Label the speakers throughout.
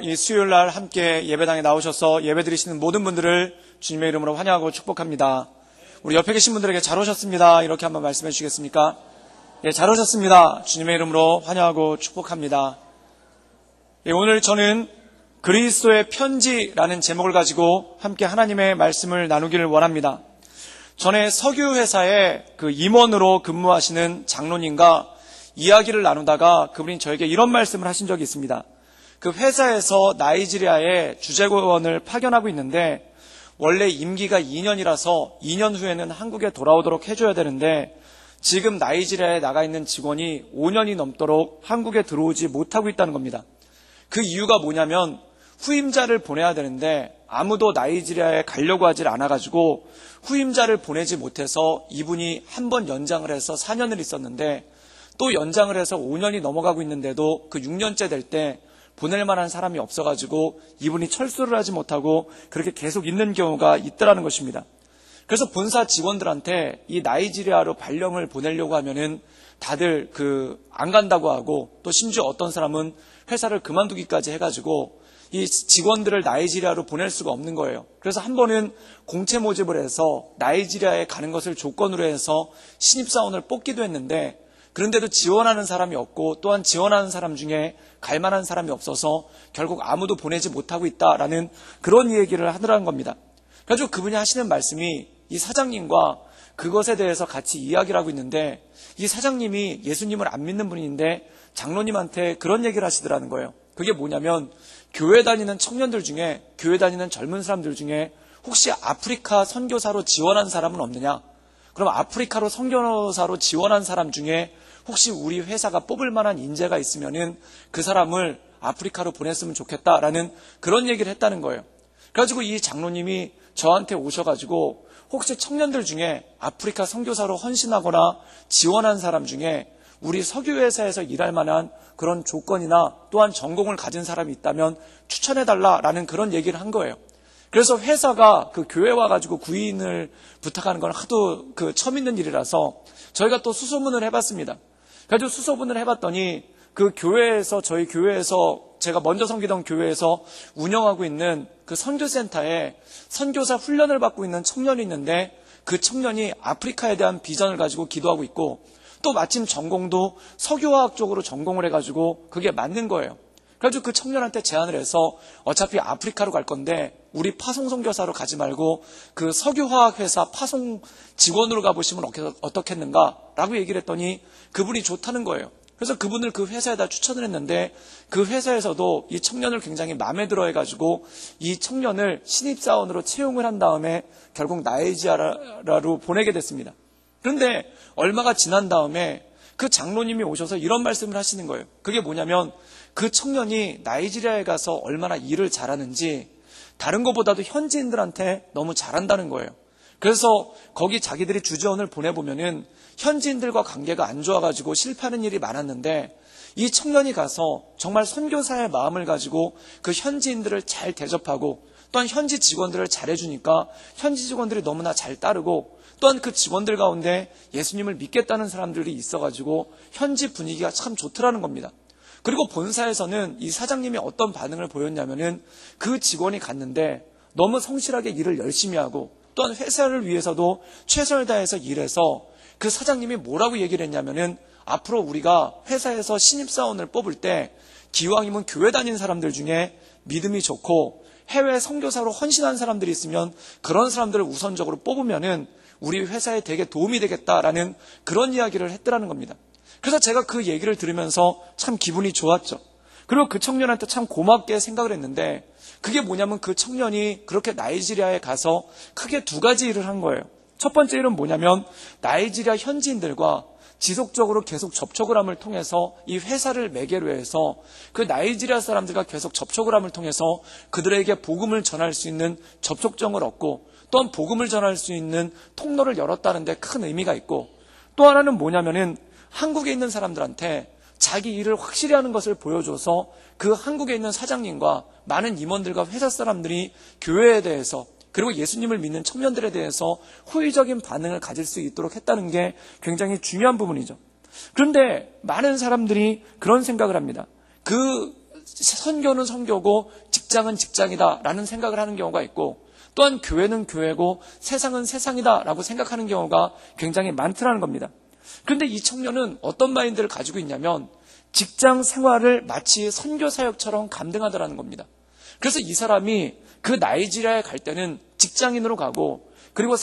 Speaker 1: 이 수요일 날 함께 예배당에 나오셔서 예배 드리시는 모든 분들을 주님의 이름으로 환영하고 축복합니다. 우리 옆에 계신 분들에게 잘 오셨습니다. 이렇게 한번 말씀해 주시겠습니까? 예, 잘 오셨습니다. 주님의 이름으로 환영하고 축복합니다. 예, 오늘 저는 그리스도의 편지라는 제목을 가지고 함께 하나님의 말씀을 나누기를 원합니다. 전에 석유회사의 그 임원으로 근무하시는 장로님과 이야기를 나누다가 그분이 저에게 이런 말씀을 하신 적이 있습니다. 그 회사에서 나이지리아에 주재원을 파견하고 있는데 원래 임기가 2년이라서 2년 후에는 한국에 돌아오도록 해줘야 되는데 지금 나이지리아에 나가 있는 직원이 5년이 넘도록 한국에 들어오지 못하고 있다는 겁니다. 그 이유가 뭐냐면 후임자를 보내야 되는데 아무도 나이지리아에 가려고 하질 않아가지고 후임자를 보내지 못해서 이분이 한 번 연장을 해서 4년을 있었는데 또 연장을 해서 5년이 넘어가고 있는데도 그 6년째 될 때 보낼 만한 사람이 없어가지고 이분이 철수를 하지 못하고 그렇게 계속 있는 경우가 있더라는 것입니다. 그래서 본사 직원들한테 이 나이지리아로 발령을 보내려고 하면은 다들 안 간다고 하고 또 심지어 어떤 사람은 회사를 그만두기까지 해가지고 이 직원들을 나이지리아로 보낼 수가 없는 거예요. 그래서 한 번은 공채 모집을 해서 나이지리아에 가는 것을 조건으로 해서 신입사원을 뽑기도 했는데 그런데도 지원하는 사람이 없고 또한 지원하는 사람 중에 갈 만한 사람이 없어서 결국 아무도 보내지 못하고 있다라는 그런 얘기를 하더라는 겁니다. 그래가지고 그분이 하시는 말씀이 이 사장님과 그것에 대해서 같이 이야기를 하고 있는데 이 사장님이 예수님을 안 믿는 분인데 장로님한테 그런 얘기를 하시더라는 거예요. 그게 뭐냐면 교회 다니는 청년들 중에 교회 다니는 젊은 사람들 중에 혹시 아프리카 선교사로 지원한 사람은 없느냐? 그럼 아프리카로 선교사로 지원한 사람 중에 혹시 우리 회사가 뽑을 만한 인재가 있으면은 그 사람을 아프리카로 보냈으면 좋겠다라는 그런 얘기를 했다는 거예요. 그래가지고 이 장로님이 저한테 오셔가지고 혹시 청년들 중에 아프리카 선교사로 헌신하거나 지원한 사람 중에 우리 석유회사에서 일할 만한 그런 조건이나 또한 전공을 가진 사람이 있다면 추천해달라라는 그런 얘기를 한 거예요. 그래서 회사가 그 교회 와가지고 구인을 부탁하는 건 하도 처음 있는 일이라서 저희가 또 수소문을 해봤습니다. 그래서 수소문을 해봤더니 그 교회에서 저희 교회에서 제가 먼저 섬기던 교회에서 운영하고 있는 그 선교센터에 선교사 훈련을 받고 있는 청년이 있는데 그 청년이 아프리카에 대한 비전을 가지고 기도하고 있고 또 마침 전공도 석유화학 쪽으로 전공을 해가지고 그게 맞는 거예요. 그래가지고 그 청년한테 제안을 해서 어차피 아프리카로 갈 건데 우리 파송 선교사로 가지 말고 그 석유화학 회사 파송 직원으로 가보시면 어떻겠는가라고 얘기를 했더니 그분이 좋다는 거예요. 그래서 그분을 그 회사에다 추천을 했는데 그 회사에서도 이 청년을 굉장히 마음에 들어 해가지고 이 청년을 신입사원으로 채용을 한 다음에 결국 나이지리아로 보내게 됐습니다. 그런데 얼마가 지난 다음에 그 장로님이 오셔서 이런 말씀을 하시는 거예요. 그게 뭐냐면 그 청년이 나이지리아에 가서 얼마나 일을 잘하는지 다른 것보다도 현지인들한테 너무 잘한다는 거예요. 그래서 거기 자기들이 주재원을 보내보면은 현지인들과 관계가 안 좋아가지고 실패하는 일이 많았는데 이 청년이 가서 정말 선교사의 마음을 가지고 그 현지인들을 잘 대접하고 또한 현지 직원들을 잘해주니까 현지 직원들이 너무나 잘 따르고 또한 그 직원들 가운데 예수님을 믿겠다는 사람들이 있어가지고 현지 분위기가 참 좋더라는 겁니다. 그리고 본사에서는 이 사장님이 어떤 반응을 보였냐면은 그 직원이 갔는데 너무 성실하게 일을 열심히 하고 또한 회사를 위해서도 최선을 다해서 일해서 그 사장님이 뭐라고 얘기를 했냐면은 앞으로 우리가 회사에서 신입사원을 뽑을 때 기왕이면 교회 다니는 사람들 중에 믿음이 좋고 해외 선교사로 헌신한 사람들이 있으면 그런 사람들을 우선적으로 뽑으면은 우리 회사에 되게 도움이 되겠다라는 그런 이야기를 했더라는 겁니다. 그래서 제가 그 얘기를 들으면서 참 기분이 좋았죠. 그리고 그 청년한테 참 고맙게 생각을 했는데 그게 뭐냐면 그 청년이 그렇게 나이지리아에 가서 크게 두 가지 일을 한 거예요. 첫 번째 일은 뭐냐면 나이지리아 현지인들과 지속적으로 계속 접촉을 함을 통해서 이 회사를 매개로 해서 그 나이지리아 사람들과 계속 접촉을 함을 통해서 그들에게 복음을 전할 수 있는 접촉점을 얻고 또한 복음을 전할 수 있는 통로를 열었다는 데 큰 의미가 있고 또 하나는 뭐냐면은 한국에 있는 사람들한테 자기 일을 확실히 하는 것을 보여줘서 그 한국에 있는 사장님과 많은 임원들과 회사 사람들이 교회에 대해서 그리고 예수님을 믿는 청년들에 대해서 호의적인 반응을 가질 수 있도록 했다는 게 굉장히 중요한 부분이죠. 그런데 많은 사람들이 그런 생각을 합니다. 그 선교는 선교고 직장은 직장이다라는 생각을 하는 경우가 있고, 또한 교회는 교회고 세상은 세상이다라고 생각하는 경우가 굉장히 많더라는 겁니다. 그런데 이 청년은 어떤 마인드를 가지고 있냐면 직장 생활을 마치 선교 사역처럼 감당하더라는 겁니다. 그래서 이 사람이 그 나이지리아에 갈 때는 직장인으로 가고, 그리고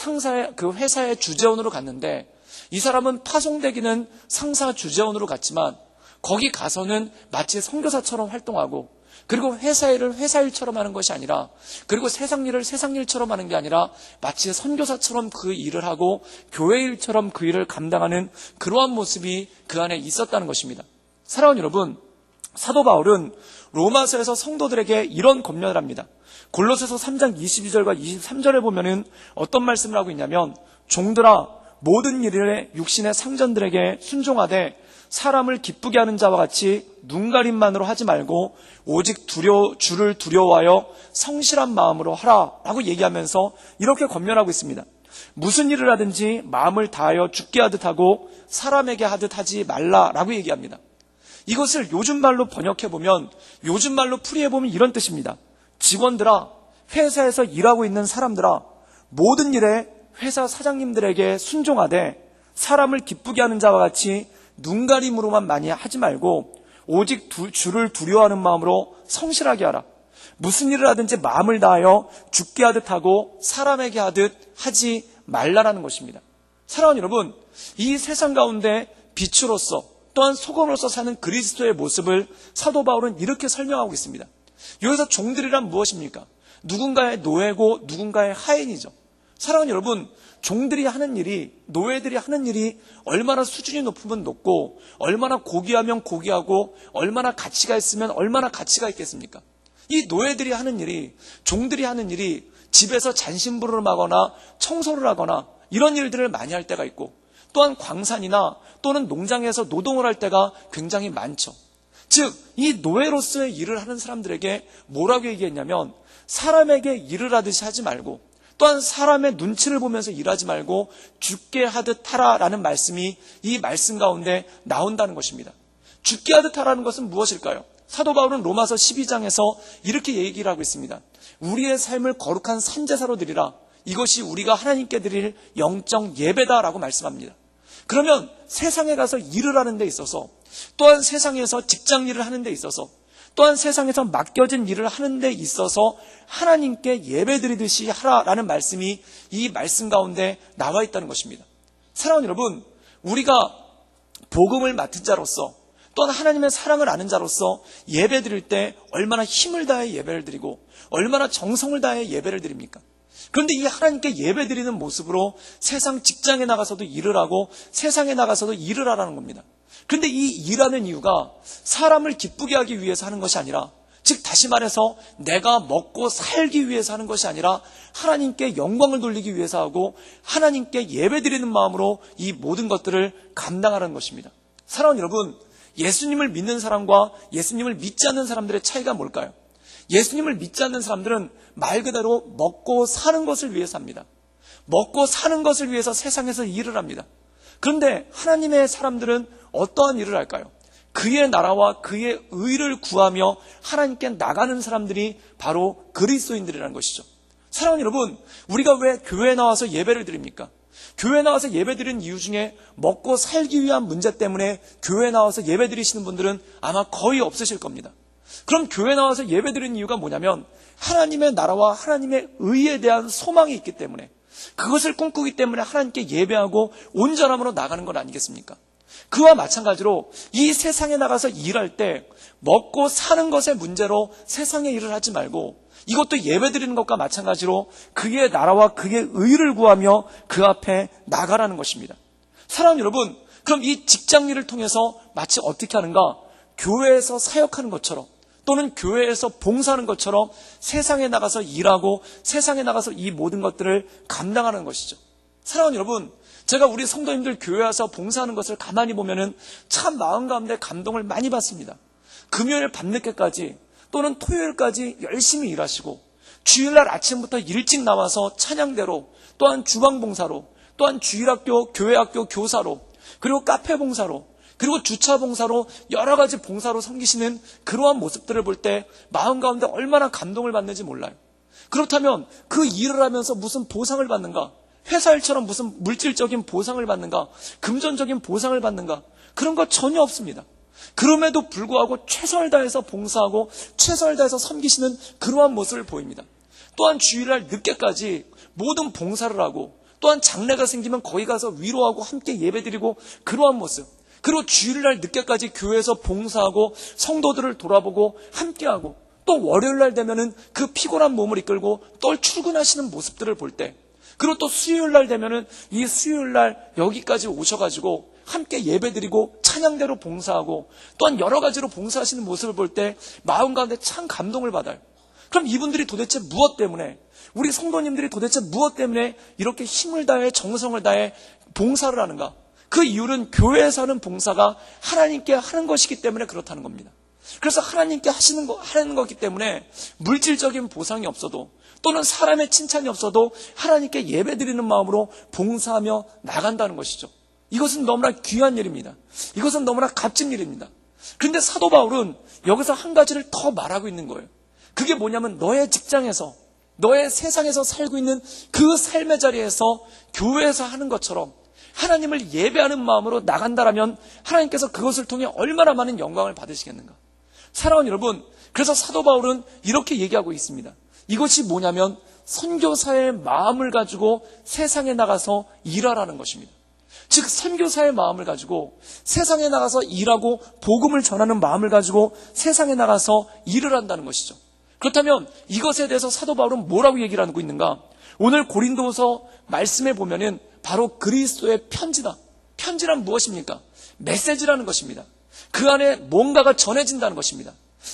Speaker 1: 그 회사의 주재원으로 갔는데, 이 사람은 파송되기는 상사 주재원으로 갔지만 거기 가서는 마치 선교사처럼 활동하고, 그리고 회사 일을 회사 일처럼 하는 것이 아니라, 그리고 세상 일을 세상 일처럼 하는 게 아니라 마치 선교사처럼 그 일을 하고 교회 일처럼 그 일을 감당하는 그러한 모습이 그 안에 있었다는 것입니다. 사랑하는 여러분, 사도 바울은 로마서에서 성도들에게 이런 권면을 합니다. 골로새서 3장 22절과 23절에 보면은 어떤 말씀을 하고 있냐면, 종들아 모든 일에 육신의 상전들에게 순종하되 사람을 기쁘게 하는 자와 같이 눈가림만으로 하지 말고 오직 주를 두려워하여 성실한 마음으로 하라 라고 얘기하면서 이렇게 권면하고 있습니다. 무슨 일을 하든지 마음을 다하여 죽게 하듯 하고 사람에게 하듯 하지 말라라고 얘기합니다. 이것을 요즘 말로 번역해보면, 요즘 말로 풀이해보면 이런 뜻입니다. 직원들아, 회사에서 일하고 있는 사람들아, 모든 일에 회사 사장님들에게 순종하되 사람을 기쁘게 하는 자와 같이 눈가림으로만 많이 하지 말고 오직 주를 두려워하는 마음으로 성실하게 하라. 무슨 일을 하든지 마음을 다하여 죽게 하듯 하고 사람에게 하듯 하지 말라라는 것입니다. 사랑하는 여러분, 이 세상 가운데 빛으로서 또한 소금으로서 사는 그리스도의 모습을 사도 바울은 이렇게 설명하고 있습니다. 여기서 종들이란 무엇입니까? 누군가의 노예고 누군가의 하인이죠. 사랑하는 여러분, 종들이 하는 일이, 노예들이 하는 일이 얼마나 수준이 높으면 높고, 얼마나 고귀하면 고귀하고, 얼마나 가치가 있으면 얼마나 가치가 있겠습니까? 이 노예들이 하는 일이, 종들이 하는 일이 집에서 잔심부를 하거나 청소를 하거나 이런 일들을 많이 할 때가 있고, 또한 광산이나 또는 농장에서 노동을 할 때가 굉장히 많죠. 즉, 이 노예로서의 일을 하는 사람들에게 뭐라고 얘기했냐면, 사람에게 일을 하듯이 하지 말고, 또한 사람의 눈치를 보면서 일하지 말고 죽게 하듯 하라라는 말씀이 이 말씀 가운데 나온다는 것입니다. 죽게 하듯 하라는 것은 무엇일까요? 사도 바울은 로마서 12장에서 이렇게 얘기를 하고 있습니다. 우리의 삶을 거룩한 선제사로 드리라. 이것이 우리가 하나님께 드릴 영적 예배다라고 말씀합니다. 그러면 세상에 가서 일을 하는 데 있어서, 또한 세상에서 직장 일을 하는 데 있어서, 또한 세상에서 맡겨진 일을 하는 데 있어서 하나님께 예배드리듯이 하라라는 말씀이 이 말씀 가운데 나와 있다는 것입니다. 사랑하는 여러분, 우리가 복음을 맡은 자로서, 또한 하나님의 사랑을 아는 자로서 예배드릴 때 얼마나 힘을 다해 예배를 드리고 얼마나 정성을 다해 예배를 드립니까? 그런데 이 하나님께 예배드리는 모습으로 세상 직장에 나가서도 일을 하고 세상에 나가서도 일을 하라는 겁니다. 그런데 이 일하는 이유가 사람을 기쁘게 하기 위해서 하는 것이 아니라, 즉 다시 말해서 내가 먹고 살기 위해서 하는 것이 아니라 하나님께 영광을 돌리기 위해서 하고 하나님께 예배드리는 마음으로 이 모든 것들을 감당하라는 것입니다. 사랑하는 여러분, 예수님을 믿는 사람과 예수님을 믿지 않는 사람들의 차이가 뭘까요? 예수님을 믿지 않는 사람들은 말 그대로 먹고 사는 것을 위해서 합니다. 먹고 사는 것을 위해서 세상에서 일을 합니다. 그런데 하나님의 사람들은 어떠한 일을 할까요? 그의 나라와 그의 의를 구하며 하나님께 나가는 사람들이 바로 그리스도인들이라는 것이죠. 사랑하는 여러분, 우리가 왜 교회에 나와서 예배를 드립니까? 교회에 나와서 예배 드리는 이유 중에 먹고 살기 위한 문제 때문에 교회에 나와서 예배 드리시는 분들은 아마 거의 없으실 겁니다. 그럼 교회에 나와서 예배 드리는 이유가 뭐냐면 하나님의 나라와 하나님의 의에 대한 소망이 있기 때문에, 그것을 꿈꾸기 때문에 하나님께 예배하고 온전함으로 나가는 건 아니겠습니까? 그와 마찬가지로 이 세상에 나가서 일할 때 먹고 사는 것의 문제로 세상의 일을 하지 말고, 이것도 예배드리는 것과 마찬가지로 그의 나라와 그의 의를 구하며 그 앞에 나가라는 것입니다. 사랑하는 여러분, 그럼 이 직장 일을 통해서 마치 어떻게 하는가? 교회에서 사역하는 것처럼, 또는 교회에서 봉사하는 것처럼 세상에 나가서 일하고 세상에 나가서 이 모든 것들을 감당하는 것이죠. 사랑하는 여러분, 제가 우리 성도님들 교회 와서 봉사하는 것을 가만히 보면은 참 마음 가운데 감동을 많이 받습니다. 금요일 밤늦게까지 또는 토요일까지 열심히 일하시고, 주일날 아침부터 일찍 나와서 찬양대로, 또한 주방봉사로, 또한 주일학교, 교회학교 교사로, 그리고 카페 봉사로, 그리고 주차 봉사로 여러 가지 봉사로 섬기시는 그러한 모습들을 볼 때 마음 가운데 얼마나 감동을 받는지 몰라요. 그렇다면 그 일을 하면서 무슨 보상을 받는가? 회사 일처럼 무슨 물질적인 보상을 받는가? 금전적인 보상을 받는가? 그런 거 전혀 없습니다. 그럼에도 불구하고 최선을 다해서 봉사하고 최선을 다해서 섬기시는 그러한 모습을 보입니다. 또한 주일날 늦게까지 모든 봉사를 하고, 또한 장례가 생기면 거기 가서 위로하고 함께 예배드리고 그러한 모습, 그리고 주일날 늦게까지 교회에서 봉사하고 성도들을 돌아보고 함께하고, 또 월요일날 되면은 그 피곤한 몸을 이끌고 또 출근하시는 모습들을 볼 때, 그리고 또 수요일날 되면은 이 수요일날 여기까지 오셔가지고 함께 예배드리고 찬양대로 봉사하고 또한 여러 가지로 봉사하시는 모습을 볼 때 마음 가운데 참 감동을 받아요. 그럼 이분들이 도대체 무엇 때문에, 우리 성도님들이 도대체 무엇 때문에 이렇게 힘을 다해 정성을 다해 봉사를 하는가? 그 이유는 교회에서 하는 봉사가 하나님께 하는 것이기 때문에 그렇다는 겁니다. 그래서 하나님께 하는 거기 때문에 물질적인 보상이 없어도, 또는 사람의 칭찬이 없어도 하나님께 예배드리는 마음으로 봉사하며 나간다는 것이죠. 이것은 너무나 귀한 일입니다. 이것은 너무나 값진 일입니다. 그런데 사도 바울은 여기서 한 가지를 더 말하고 있는 거예요. 그게 뭐냐면, 너의 직장에서, 너의 세상에서 살고 있는 그 삶의 자리에서 교회에서 하는 것처럼 하나님을 예배하는 마음으로 나간다라면 하나님께서 그것을 통해 얼마나 많은 영광을 받으시겠는가. 사랑하는 여러분, 그래서 사도 바울은 이렇게 얘기하고 있습니다. 이것이 뭐냐면 선교사의 마음을 가지고 세상에 나가서 일하라는 것입니다. 즉, 선교사의 마음을 가지고 세상에 나가서 일하고 복음을 전하는 마음을 가지고 세상에 나가서 일을 한다는 것이죠. 그렇다면 이것에 대해서 사도 바울은 뭐라고 얘기를 하고 있는가? 오늘 고린도서 말씀에 보면은 바로 그리스도의 편지다. 편지란 무엇입니까? 메시지라는 것입니다. 그 안에 뭔가가 전해진다는 것입니다.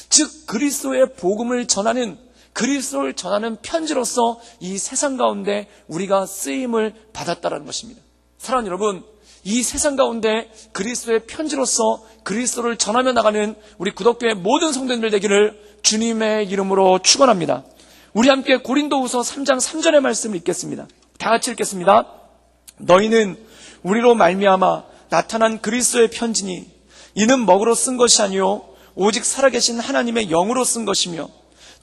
Speaker 1: 즉, 그리스도의 복음을 전하는, 그리스도를 전하는 편지로서 이 세상 가운데 우리가 쓰임을 받았다는 것입니다. 사랑하는 여러분, 이 세상 가운데 그리스도의 편지로서 그리스도를 전하며 나가는 우리 구독교회 모든 성도님들 되기를 주님의 이름으로 축원합니다. 우리 함께 고린도후서 3장 3절의 말씀을 읽겠습니다. 다 같이 읽겠습니다. 너희는 우리로 말미암아 나타난 그리스도의 편지니 이는 먹으로 쓴 것이 아니요 오직 살아계신 하나님의 영으로 쓴 것이며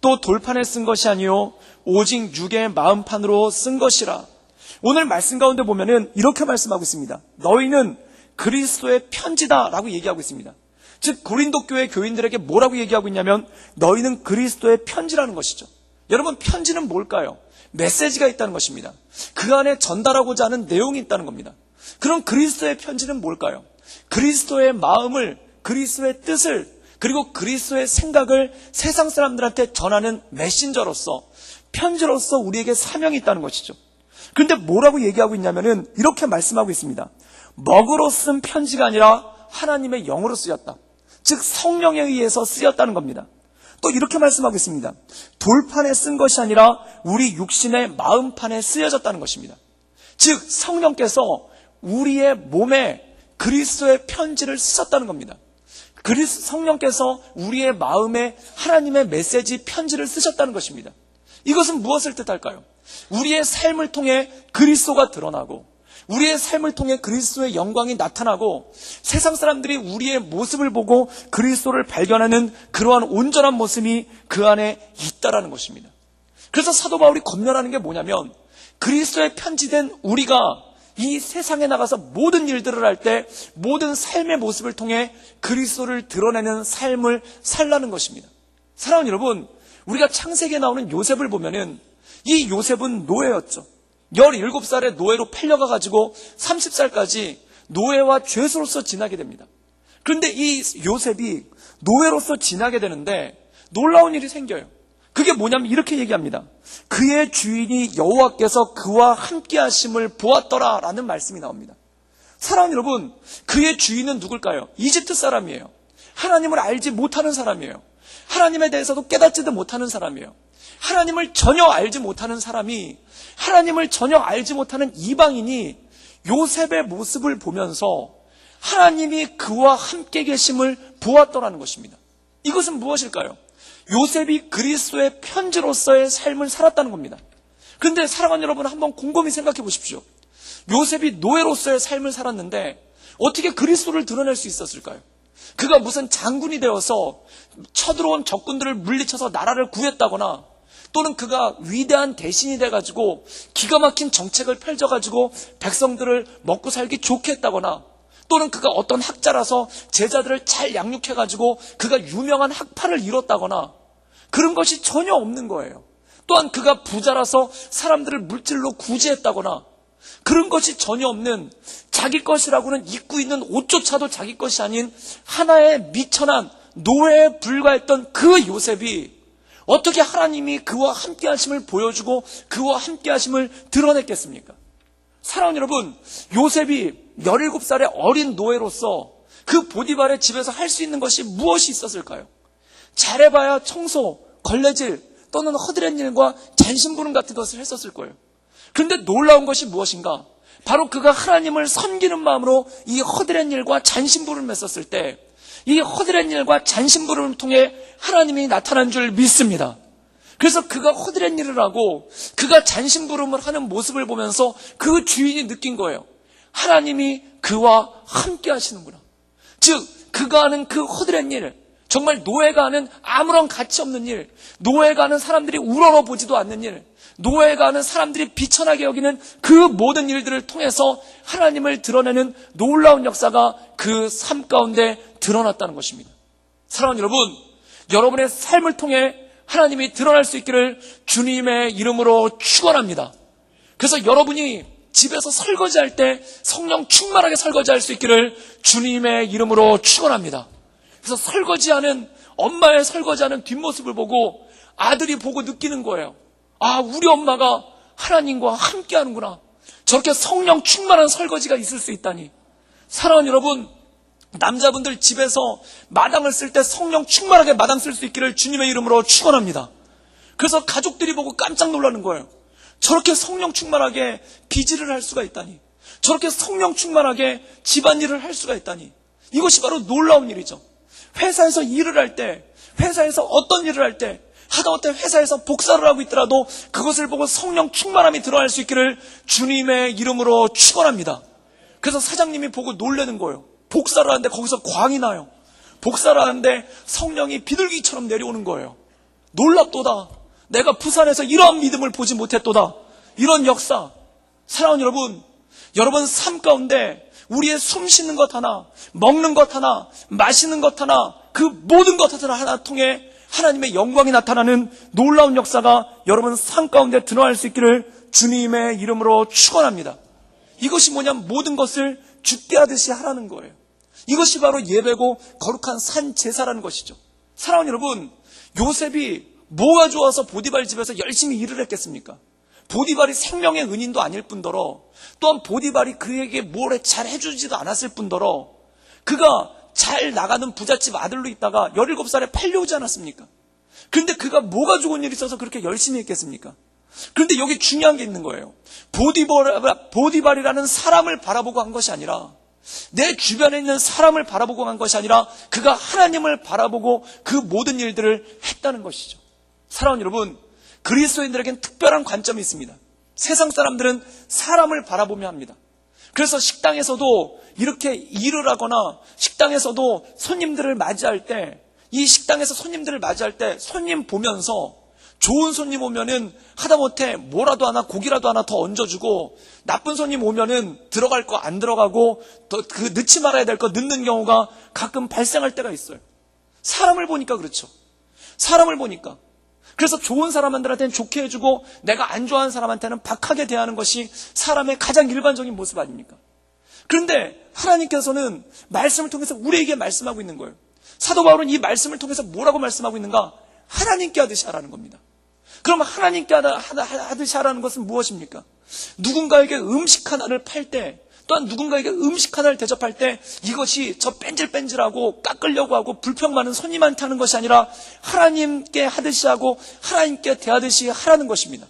Speaker 1: 또 돌판에 쓴 것이 아니요 오직 육의 마음판으로 쓴 것이라. 오늘 말씀 가운데 보면은 이렇게 말씀하고 있습니다. 너희는 그리스도의 편지다라고 얘기하고 있습니다. 즉, 고린도 교회 교인들에게 뭐라고 얘기하고 있냐면 너희는 그리스도의 편지라는 것이죠. 여러분, 편지는 뭘까요? 메시지가 있다는 것입니다. 그 안에 전달하고자 하는 내용이 있다는 겁니다. 그럼 그리스도의 편지는 뭘까요? 그리스도의 마음을, 그리스도의 뜻을, 그리고 그리스도의 생각을 세상 사람들한테 전하는 메신저로서, 편지로서 우리에게 사명이 있다는 것이죠. 그런데 뭐라고 얘기하고 있냐면은 이렇게 말씀하고 있습니다. 먹으로 쓴 편지가 아니라 하나님의 영으로 쓰였다. 즉, 성령에 의해서 쓰였다는 겁니다. 또 이렇게 말씀하고 있습니다. 돌판에 쓴 것이 아니라 우리 육신의 마음판에 쓰여졌다는 것입니다. 즉, 성령께서 우리의 몸에 그리스도의 편지를 쓰셨다는 겁니다. 성령께서 우리의 마음에 하나님의 메시지 편지를 쓰셨다는 것입니다. 이것은 무엇을 뜻할까요? 우리의 삶을 통해 그리스도가 드러나고, 우리의 삶을 통해 그리스도의 영광이 나타나고, 세상 사람들이 우리의 모습을 보고 그리스도를 발견하는 그러한 온전한 모습이 그 안에 있다라는 것입니다. 그래서 사도 바울이 권면하는 게 뭐냐면, 그리스도의 편지된 우리가 이 세상에 나가서 모든 일들을 할 때 모든 삶의 모습을 통해 그리스도를 드러내는 삶을 살라는 것입니다. 사랑하는 여러분, 우리가 창세기에 나오는 요셉을 보면은 이 요셉은 노예였죠. 17살에 노예로 팔려가가지고 30살까지 노예와 죄수로서 지나게 됩니다. 그런데 이 요셉이 노예로서 지나게 되는데 놀라운 일이 생겨요. 그게 뭐냐면 이렇게 얘기합니다. 그의 주인이 여호와께서 그와 함께 하심을 보았더라 라는 말씀이 나옵니다. 사랑하는 여러분, 그의 주인은 누굴까요? 이집트 사람이에요. 하나님을 알지 못하는 사람이에요. 하나님에 대해서도 깨닫지도 못하는 사람이에요. 하나님을 전혀 알지 못하는 사람이, 하나님을 전혀 알지 못하는 이방인이 요셉의 모습을 보면서 하나님이 그와 함께 계심을 보았더라는 것입니다. 이것은 무엇일까요? 요셉이 그리스도의 편지로서의 삶을 살았다는 겁니다. 그런데 사랑하는 여러분, 한번 곰곰이 생각해 보십시오. 요셉이 노예로서의 삶을 살았는데 어떻게 그리스도를 드러낼 수 있었을까요? 그가 무슨 장군이 되어서 쳐들어온 적군들을 물리쳐서 나라를 구했다거나, 또는 그가 위대한 대신이 돼가지고 기가 막힌 정책을 펼쳐가지고 백성들을 먹고 살기 좋게 했다거나, 또는 그가 어떤 학자라서 제자들을 잘 양육해가지고 그가 유명한 학파를 이뤘다거나, 그런 것이 전혀 없는 거예요. 또한 그가 부자라서 사람들을 물질로 구제했다거나, 그런 것이 전혀 없는, 자기 것이라고는 입고 있는 옷조차도 자기 것이 아닌 하나의 미천한 노예에 불과했던 그 요셉이 어떻게 하나님이 그와 함께 하심을 보여주고 그와 함께 하심을 드러냈겠습니까? 사랑하는 여러분, 요셉이 17살의 어린 노예로서 그 보디발의 집에서 할 수 있는 것이 무엇이 있었을까요? 잘해봐야 청소, 걸레질 또는 허드렛 일과 잔심부름 같은 것을 했었을 거예요. 그런데 놀라운 것이 무엇인가? 바로 그가 하나님을 섬기는 마음으로 이 허드렛 일과 잔심부름을 했었을 때, 이 허드렛 일과 잔심부름을 통해 하나님이 나타난 줄 믿습니다. 그래서 그가 허드렛 일을 하고 그가 잔심부름을 하는 모습을 보면서 그 주인이 느낀 거예요. 하나님이 그와 함께 하시는구나. 즉, 그가 하는 그 허드렛 일, 정말 노예가 하는 아무런 가치 없는 일, 노예가 하는 사람들이 우러러보지도 않는 일, 노예가 하는 사람들이 비천하게 여기는 그 모든 일들을 통해서 하나님을 드러내는 놀라운 역사가 그 삶 가운데 드러났다는 것입니다. 사랑하는 여러분, 여러분의 삶을 통해 하나님이 드러날 수 있기를 주님의 이름으로 축원합니다. 그래서 여러분이 집에서 설거지할 때 성령 충만하게 설거지할 수 있기를 주님의 이름으로 축원합니다. 그래서 설거지하는, 엄마의 설거지하는 뒷모습을 보고 아들이 보고 느끼는 거예요. 아, 우리 엄마가 하나님과 함께 하는구나. 저렇게 성령 충만한 설거지가 있을 수 있다니. 사랑하는 여러분, 남자분들 집에서 마당을 쓸 때 성령 충만하게 마당 쓸 수 있기를 주님의 이름으로 축원합니다. 그래서 가족들이 보고 깜짝 놀라는 거예요. 저렇게 성령 충만하게 비질을 할 수가 있다니. 저렇게 성령 충만하게 집안일을 할 수가 있다니. 이것이 바로 놀라운 일이죠. 회사에서 일을 할 때, 회사에서 어떤 일을 할 때, 하다못해 회사에서 복사를 하고 있더라도 그것을 보고 성령 충만함이 드러날 수 있기를 주님의 이름으로 축원합니다. 그래서 사장님이 보고 놀라는 거예요. 복사를 하는데 거기서 광이 나요. 복사를 하는데 성령이 비둘기처럼 내려오는 거예요. 놀랍도다. 내가 부산에서 이러한 믿음을 보지 못했도다. 이런 역사. 사랑하는 여러분, 여러분 삶 가운데 우리의 숨 쉬는 것 하나, 먹는 것 하나, 마시는 것 하나, 그 모든 것 하나 통해 하나님의 영광이 나타나는 놀라운 역사가 여러분 삶 가운데 드러날 수 있기를 주님의 이름으로 축원합니다. 이것이 뭐냐면 모든 것을 주께 하듯이 하라는 거예요. 이것이 바로 예배고 거룩한 산 제사라는 것이죠. 사랑하는 여러분, 요셉이 뭐가 좋아서 보디발 집에서 열심히 일을 했겠습니까? 보디발이 생명의 은인도 아닐 뿐더러, 또한 보디발이 그에게 뭘 잘 해주지도 않았을 뿐더러, 그가 잘 나가는 부잣집 아들로 있다가 17살에 팔려오지 않았습니까? 그런데 그가 뭐가 좋은 일이 있어서 그렇게 열심히 했겠습니까? 그런데 여기 중요한 게 있는 거예요. 보디발이라는 사람을 바라보고 한 것이 아니라, 내 주변에 있는 사람을 바라보고 한 것이 아니라 그가 하나님을 바라보고 그 모든 일들을 했다는 것이죠. 사랑하는 여러분, 그리스도인들에겐 특별한 관점이 있습니다. 세상 사람들은 사람을 바라보며 합니다. 그래서 식당에서도 이렇게 일을 하거나 식당에서도 손님들을 맞이할 때, 이 식당에서 손님들을 맞이할 때 손님 보면서 좋은 손님 오면은 하다못해 뭐라도 하나, 고기라도 하나 더 얹어주고, 나쁜 손님 오면은 들어갈 거 안 들어가고 더 그 넣지 말아야 될 거 넣는 경우가 가끔 발생할 때가 있어요. 사람을 보니까 그렇죠. 사람을 보니까. 그래서 좋은 사람들한테는 좋게 해주고 내가 안 좋아하는 사람한테는 박하게 대하는 것이 사람의 가장 일반적인 모습 아닙니까? 그런데 하나님께서는 말씀을 통해서 우리에게 말씀하고 있는 거예요. 사도 바울은 이 말씀을 통해서 뭐라고 말씀하고 있는가? 하나님께 하듯이 하라는 겁니다. 그럼 하나님께 하듯이 하라는 것은 무엇입니까? 누군가에게 음식 하나를 팔 때, 또한 누군가에게 음식 하나를 대접할 때 이것이 저 뺀질뺀질하고 깎으려고 하고 불평 많은 손님한테 하는 것이 아니라 하나님께 하듯이 하고 하나님께 대하듯이 하라는 것입니다.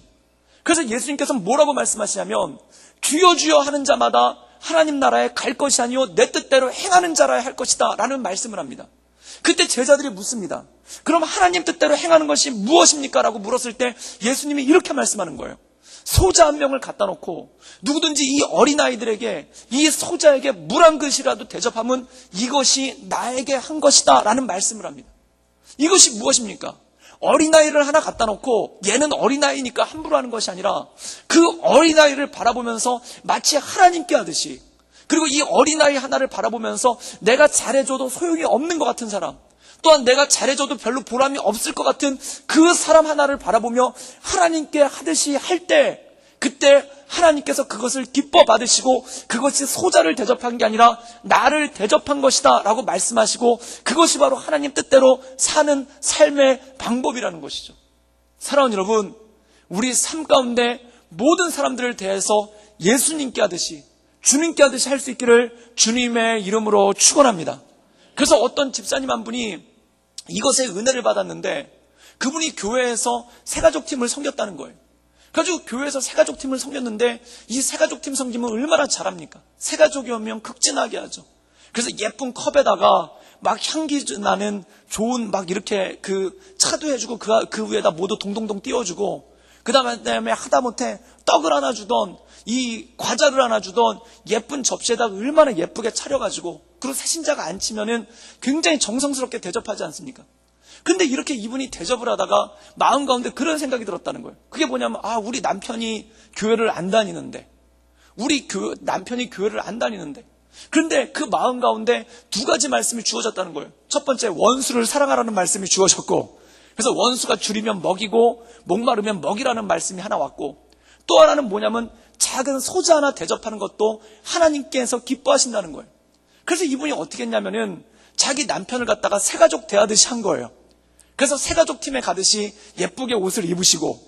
Speaker 1: 그래서 예수님께서는 뭐라고 말씀하시냐면, 주여 주여 하는 자마다 하나님 나라에 갈 것이 아니요 내 뜻대로 행하는 자라야 할 것이다 라는 말씀을 합니다. 그때 제자들이 묻습니다. 그럼 하나님 뜻대로 행하는 것이 무엇입니까? 라고 물었을 때 예수님이 이렇게 말씀하는 거예요. 소자 한 명을 갖다 놓고 누구든지 이 어린아이들에게, 이 소자에게 물 한 그릇이라도 대접하면 이것이 나에게 한 것이다 라는 말씀을 합니다. 이것이 무엇입니까? 어린아이를 하나 갖다 놓고 얘는 어린아이니까 함부로 하는 것이 아니라 그 어린아이를 바라보면서 마치 하나님께 하듯이, 그리고 이 어린아이 하나를 바라보면서 내가 잘해줘도 소용이 없는 것 같은 사람, 또한 내가 잘해줘도 별로 보람이 없을 것 같은 그 사람 하나를 바라보며 하나님께 하듯이 할 때, 그때 하나님께서 그것을 기뻐 받으시고 그것이 소자를 대접한 게 아니라 나를 대접한 것이다 라고 말씀하시고, 그것이 바로 하나님 뜻대로 사는 삶의 방법이라는 것이죠. 사랑하는 여러분, 우리 삶 가운데 모든 사람들을 대해서 예수님께 하듯이, 주님께 하듯이 할 수 있기를 주님의 이름으로 축원합니다. 그래서 어떤 집사님 한 분이 이것에 은혜를 받았는데, 그분이 교회에서 새가족팀을 섬겼다는 거예요. 그래가지고 교회에서 새가족팀을 섬겼는데, 이 새가족팀 섬기면 얼마나 잘합니까? 새가족이 오면 극진하게 하죠. 그래서 예쁜 컵에다가 막 향기 나는 좋은 막 이렇게 그 차도 해주고 그 위에다 모두 동동동 띄워주고, 그 다음에 하다못해 떡을 하나 주던, 이 과자를 하나 주던 예쁜 접시에다가 얼마나 예쁘게 차려가지고, 그리고 새신자가 앉히면은 굉장히 정성스럽게 대접하지 않습니까? 근데 이렇게 이분이 대접을 하다가 마음 가운데 그런 생각이 들었다는 거예요. 그게 뭐냐면, 우리 남편이 교회를 안 다니는데, 남편이 교회를 안 다니는데, 그런데 그 마음 가운데 두 가지 말씀이 주어졌다는 거예요. 첫 번째, 원수를 사랑하라는 말씀이 주어졌고, 그래서 원수가 줄이면 먹이고 목마르면 먹이라는 말씀이 하나 왔고, 또 하나는 뭐냐면 작은 소자 하나 대접하는 것도 하나님께서 기뻐하신다는 거예요. 그래서 이분이 어떻게 했냐면은 자기 남편을 갖다가 새가족 대하듯이 한 거예요. 그래서 새가족 팀에 가듯이 예쁘게 옷을 입으시고,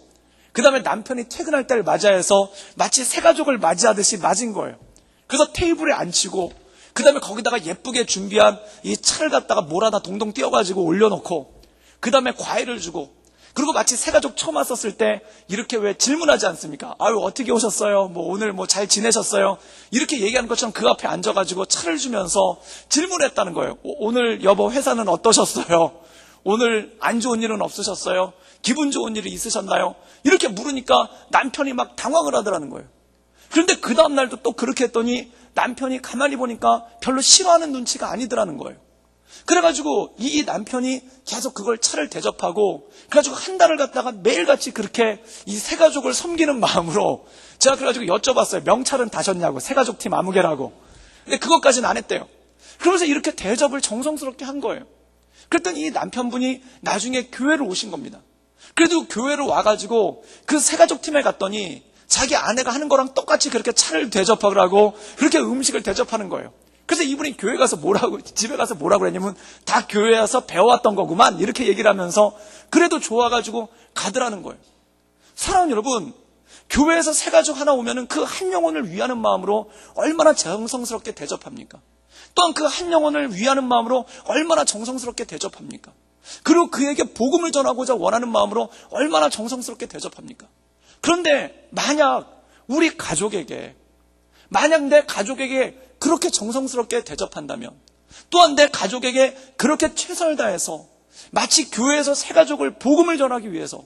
Speaker 1: 그 다음에 남편이 퇴근할 때를 맞이해서 마치 새가족을 맞이하듯이 맞은 거예요. 그래서 테이블에 앉히고, 그 다음에 거기다가 예쁘게 준비한 이 차를 갖다가 몰아다 동동 띄워가지고 올려놓고, 그 다음에 과일을 주고, 그리고 마치 새가족 처음 왔었을 때 이렇게 왜 질문하지 않습니까? 아유, 어떻게 오셨어요? 오늘 잘 지내셨어요? 이렇게 얘기하는 것처럼 그 앞에 앉아가지고 차를 주면서 질문했다는 거예요. 오늘 여보 회사는 어떠셨어요? 오늘 안 좋은 일은 없으셨어요? 기분 좋은 일이 있으셨나요? 이렇게 물으니까 남편이 막 당황을 하더라는 거예요. 그런데 그 다음날도 또 그렇게 했더니 남편이 가만히 보니까 별로 싫어하는 눈치가 아니더라는 거예요. 그래가지고 이 남편이 계속 그걸 차를 대접하고, 그래가지고 한 달을 갖다가 매일같이 그렇게 이 새가족을 섬기는 마음으로, 제가 그래가지고 여쭤봤어요. 명찰은 다셨냐고, 새가족팀 아무개라고. 근데 그것까지는 안 했대요. 그러면서 이렇게 대접을 정성스럽게 한 거예요. 그랬더니 이 남편분이 나중에 교회를 오신 겁니다. 그래도 교회를 와가지고 그 새가족팀에 갔더니 자기 아내가 하는 거랑 똑같이 그렇게 차를 대접하고 그렇게 음식을 대접하는 거예요. 그래서 이분이 집에 가서 뭐라고 그랬냐면, 다 교회에 와서 배워왔던 거구만, 이렇게 얘기를 하면서 그래도 좋아가지고 가더라는 거예요. 사랑하는 여러분, 교회에서 새가족 하나 오면은 그 한 영혼을 위하는 마음으로 얼마나 정성스럽게 대접합니까? 또한 그 한 영혼을 위하는 마음으로 얼마나 정성스럽게 대접합니까? 그리고 그에게 복음을 전하고자 원하는 마음으로 얼마나 정성스럽게 대접합니까? 그런데 만약 내 가족에게 그렇게 정성스럽게 대접한다면, 또한 내 가족에게 그렇게 최선을 다해서 마치 교회에서 새가족을 복음을 전하기 위해서,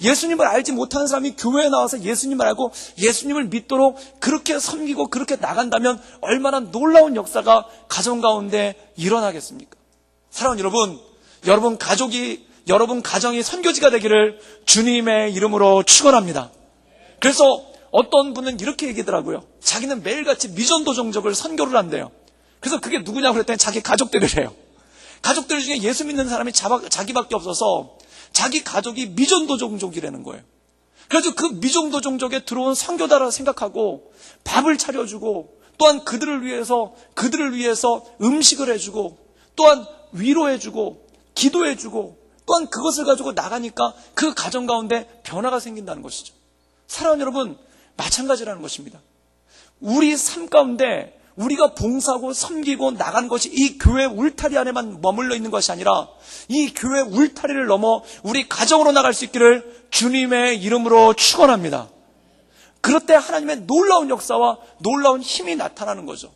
Speaker 1: 예수님을 알지 못하는 사람이 교회에 나와서 예수님을 알고 예수님을 믿도록 그렇게 섬기고 그렇게 나간다면 얼마나 놀라운 역사가 가정 가운데 일어나겠습니까? 사랑하는 여러분 가정이 선교지가 되기를 주님의 이름으로 축원합니다. 그래서 어떤 분은 이렇게 얘기하더라고요. 자기는 매일같이 미전도 종족을 선교를 한대요. 그래서 그게 누구냐고 그랬더니 자기 가족들이래요. 가족들 중에 예수 믿는 사람이 자기밖에 없어서 자기 가족이 미전도 종족이라는 거예요. 그래서 그 미전도 종족에 들어온 선교다라고 생각하고 밥을 차려주고, 또한 그들을 위해서 음식을 해주고, 또한 위로해주고 기도해주고, 또한 그것을 가지고 나가니까 그 가정 가운데 변화가 생긴다는 것이죠. 사랑하는 여러분, 마찬가지라는 것입니다. 우리 삶 가운데 우리가 봉사하고 섬기고 나가는 것이 이 교회 울타리 안에만 머물러 있는 것이 아니라 이 교회 울타리를 넘어 우리 가정으로 나갈 수 있기를 주님의 이름으로 축원합니다. 그럴 때 하나님의 놀라운 역사와 놀라운 힘이 나타나는 거죠.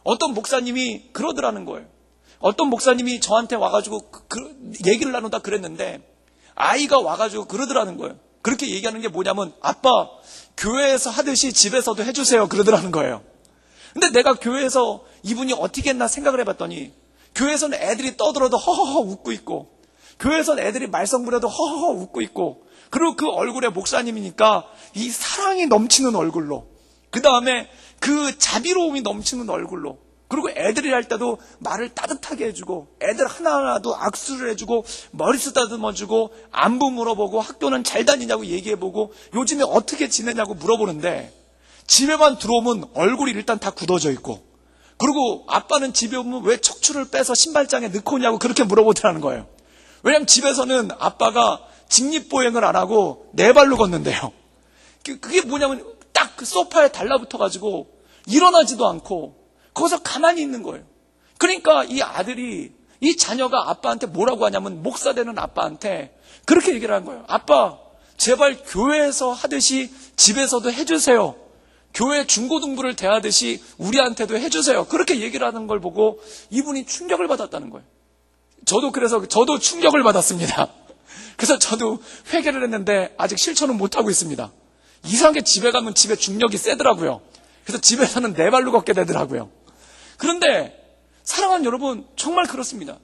Speaker 1: 어떤 목사님이 그러더라는 거예요. 어떤 목사님이 저한테 와가지고 얘기를 나누다 그랬는데, 아이가 와가지고 그러더라는 거예요. 그렇게 얘기하는 게 뭐냐면 아빠 교회에서 하듯이 집에서도 해주세요 그러더라는 거예요. 근데 내가 교회에서 이분이 어떻게 했나 생각을 해봤더니 교회에서는 애들이 떠들어도 허허허 웃고 있고 교회에서는 애들이 말썽 부려도 허허허 웃고 있고 그리고 그 얼굴에 목사님이니까 이 사랑이 넘치는 얼굴로 그 다음에 그 자비로움이 넘치는 얼굴로 그리고 애들이 할 때도 말을 따뜻하게 해주고 애들 하나하나도 악수를 해주고 머리 쓰다듬어주고 안부 물어보고 학교는 잘 다니냐고 얘기해보고 요즘에 어떻게 지내냐고 물어보는데 집에만 들어오면 얼굴이 일단 다 굳어져 있고 그리고 아빠는 집에 오면 왜 척추를 빼서 신발장에 넣고 오냐고 그렇게 물어보더라는 거예요. 왜냐하면 집에서는 아빠가 직립보행을 안 하고 네 발로 걷는데요. 그게 뭐냐면 딱 그 소파에 달라붙어가지고 일어나지도 않고 거기서 가만히 있는 거예요. 그러니까 이 아들이 이 자녀가 아빠한테 뭐라고 하냐면 목사 되는 아빠한테 그렇게 얘기를 한 거예요. 아빠 제발 교회에서 하듯이 집에서도 해주세요. 교회 중고등부를 대하듯이 우리한테도 해주세요. 그렇게 얘기를 하는 걸 보고 이분이 충격을 받았다는 거예요. 저도 충격을 받았습니다. 그래서 저도 회개를 했는데 아직 실천은 못하고 있습니다. 이상하게 집에 가면 집에 중력이 세더라고요. 그래서 집에서는 네 발로 걷게 되더라고요. 그런데 사랑하는 여러분 정말 그렇습니다.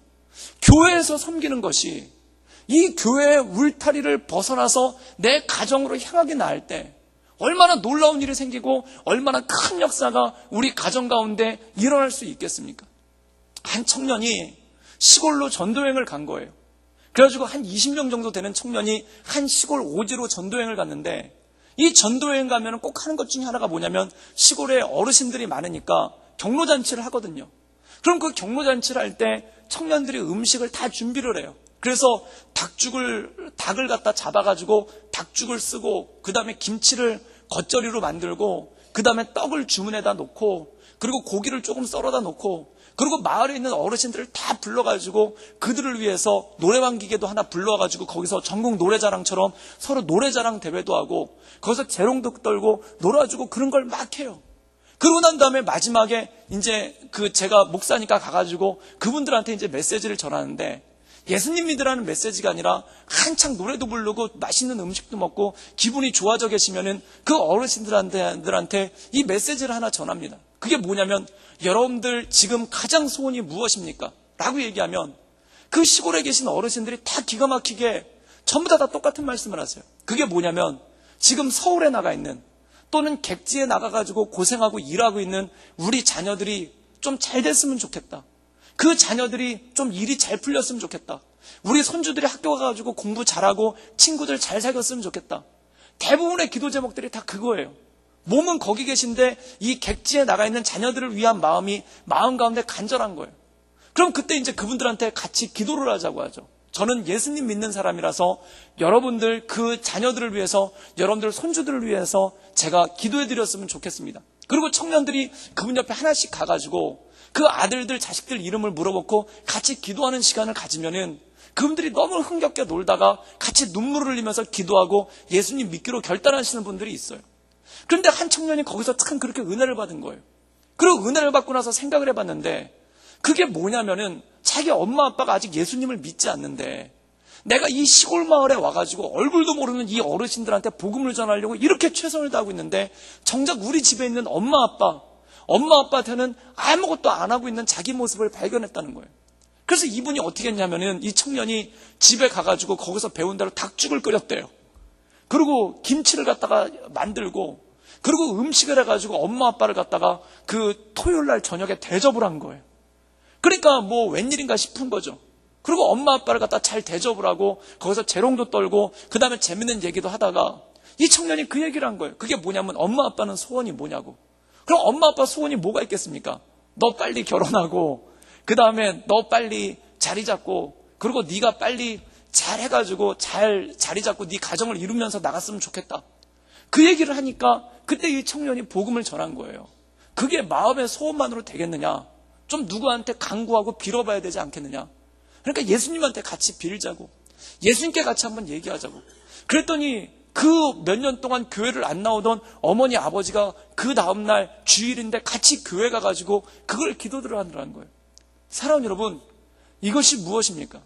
Speaker 1: 교회에서 섬기는 것이 이 교회의 울타리를 벗어나서 내 가정으로 향하게 나을 때 얼마나 놀라운 일이 생기고 얼마나 큰 역사가 우리 가정 가운데 일어날 수 있겠습니까? 한 청년이 시골로 전도여행을 간 거예요. 그래가지고 한 20명 정도 되는 청년이 한 시골 오지로 전도여행을 갔는데 이 전도여행 가면 꼭 하는 것 중에 하나가 뭐냐면 시골에 어르신들이 많으니까 경로잔치를 하거든요. 그럼 그 경로잔치를 할 때 청년들이 음식을 다 준비를 해요. 그래서 닭을 갖다 잡아가지고 닭죽을 쓰고 그 다음에 김치를 겉절이로 만들고 그 다음에 떡을 주문에다 놓고 그리고 고기를 조금 썰어다 놓고 그리고 마을에 있는 어르신들을 다 불러가지고 그들을 위해서 노래방 기계도 하나 불러가지고 거기서 전국 노래자랑처럼 서로 노래자랑 대회도 하고 거기서 재롱도 떨고 놀아주고 그런 걸 막 해요. 그러고 난 다음에 마지막에 이제 제가 목사니까 가가지고 그분들한테 이제 메시지를 전하는데 예수님 믿으라는 메시지가 아니라 한창 노래도 부르고 맛있는 음식도 먹고 기분이 좋아져 계시면은 그 어르신들한테 이 메시지를 하나 전합니다. 그게 뭐냐면 여러분들 지금 가장 소원이 무엇입니까? 라고 얘기하면 그 시골에 계신 어르신들이 다 기가 막히게 전부 다 똑같은 말씀을 하세요. 그게 뭐냐면 지금 서울에 나가 있는 또는 객지에 나가가지고 고생하고 일하고 있는 우리 자녀들이 좀 잘 됐으면 좋겠다. 그 자녀들이 좀 일이 잘 풀렸으면 좋겠다. 우리 손주들이 학교 가가지고 공부 잘하고 친구들 잘 사귀었으면 좋겠다. 대부분의 기도 제목들이 다 그거예요. 몸은 거기 계신데 이 객지에 나가 있는 자녀들을 위한 마음이 마음 가운데 간절한 거예요. 그럼 그때 이제 그분들한테 같이 기도를 하자고 하죠. 저는 예수님 믿는 사람이라서 여러분들 그 자녀들을 위해서 여러분들 손주들을 위해서 제가 기도해 드렸으면 좋겠습니다. 그리고 청년들이 그분 옆에 하나씩 가가지고 그 아들들 자식들 이름을 물어보고 같이 기도하는 시간을 가지면은 그분들이 너무 흥겹게 놀다가 같이 눈물을 흘리면서 기도하고 예수님 믿기로 결단하시는 분들이 있어요. 그런데 한 청년이 거기서 참 그렇게 은혜를 받은 거예요. 그리고 은혜를 받고 나서 생각을 해봤는데 그게 뭐냐면은 자기 엄마 아빠가 아직 예수님을 믿지 않는데 내가 이 시골 마을에 와가지고 얼굴도 모르는 이 어르신들한테 복음을 전하려고 이렇게 최선을 다하고 있는데 정작 우리 집에 있는 엄마 아빠한테는 아무것도 안 하고 있는 자기 모습을 발견했다는 거예요. 그래서 이분이 어떻게 했냐면은 이 청년이 집에 가가지고 거기서 배운 대로 닭죽을 끓였대요. 그리고 김치를 갖다가 만들고 그리고 음식을 해가지고 엄마 아빠를 갖다가 그 토요일 날 저녁에 대접을 한 거예요. 그러니까 뭐 웬일인가 싶은 거죠. 그리고 엄마 아빠를 갖다 잘 대접을 하고 거기서 재롱도 떨고 그 다음에 재밌는 얘기도 하다가 이 청년이 그 얘기를 한 거예요. 그게 뭐냐면 엄마 아빠는 소원이 뭐냐고. 그럼 엄마 아빠 소원이 뭐가 있겠습니까? 너 빨리 결혼하고 그 다음에 너 빨리 자리 잡고 그리고 네가 빨리 잘 해가지고 잘 자리 잡고 네 가정을 이루면서 나갔으면 좋겠다. 그 얘기를 하니까 그때 이 청년이 복음을 전한 거예요. 그게 마음의 소원만으로 되겠느냐? 좀 누구한테 간구하고 빌어봐야 되지 않겠느냐? 그러니까 예수님한테 같이 빌자고 예수님께 같이 한번 얘기하자고 그랬더니 그 몇 년 동안 교회를 안 나오던 어머니 아버지가 그 다음날 주일인데 같이 교회 가가지고 그걸 기도들을 하느라는 거예요. 사랑하는 여러분, 이것이 무엇입니까?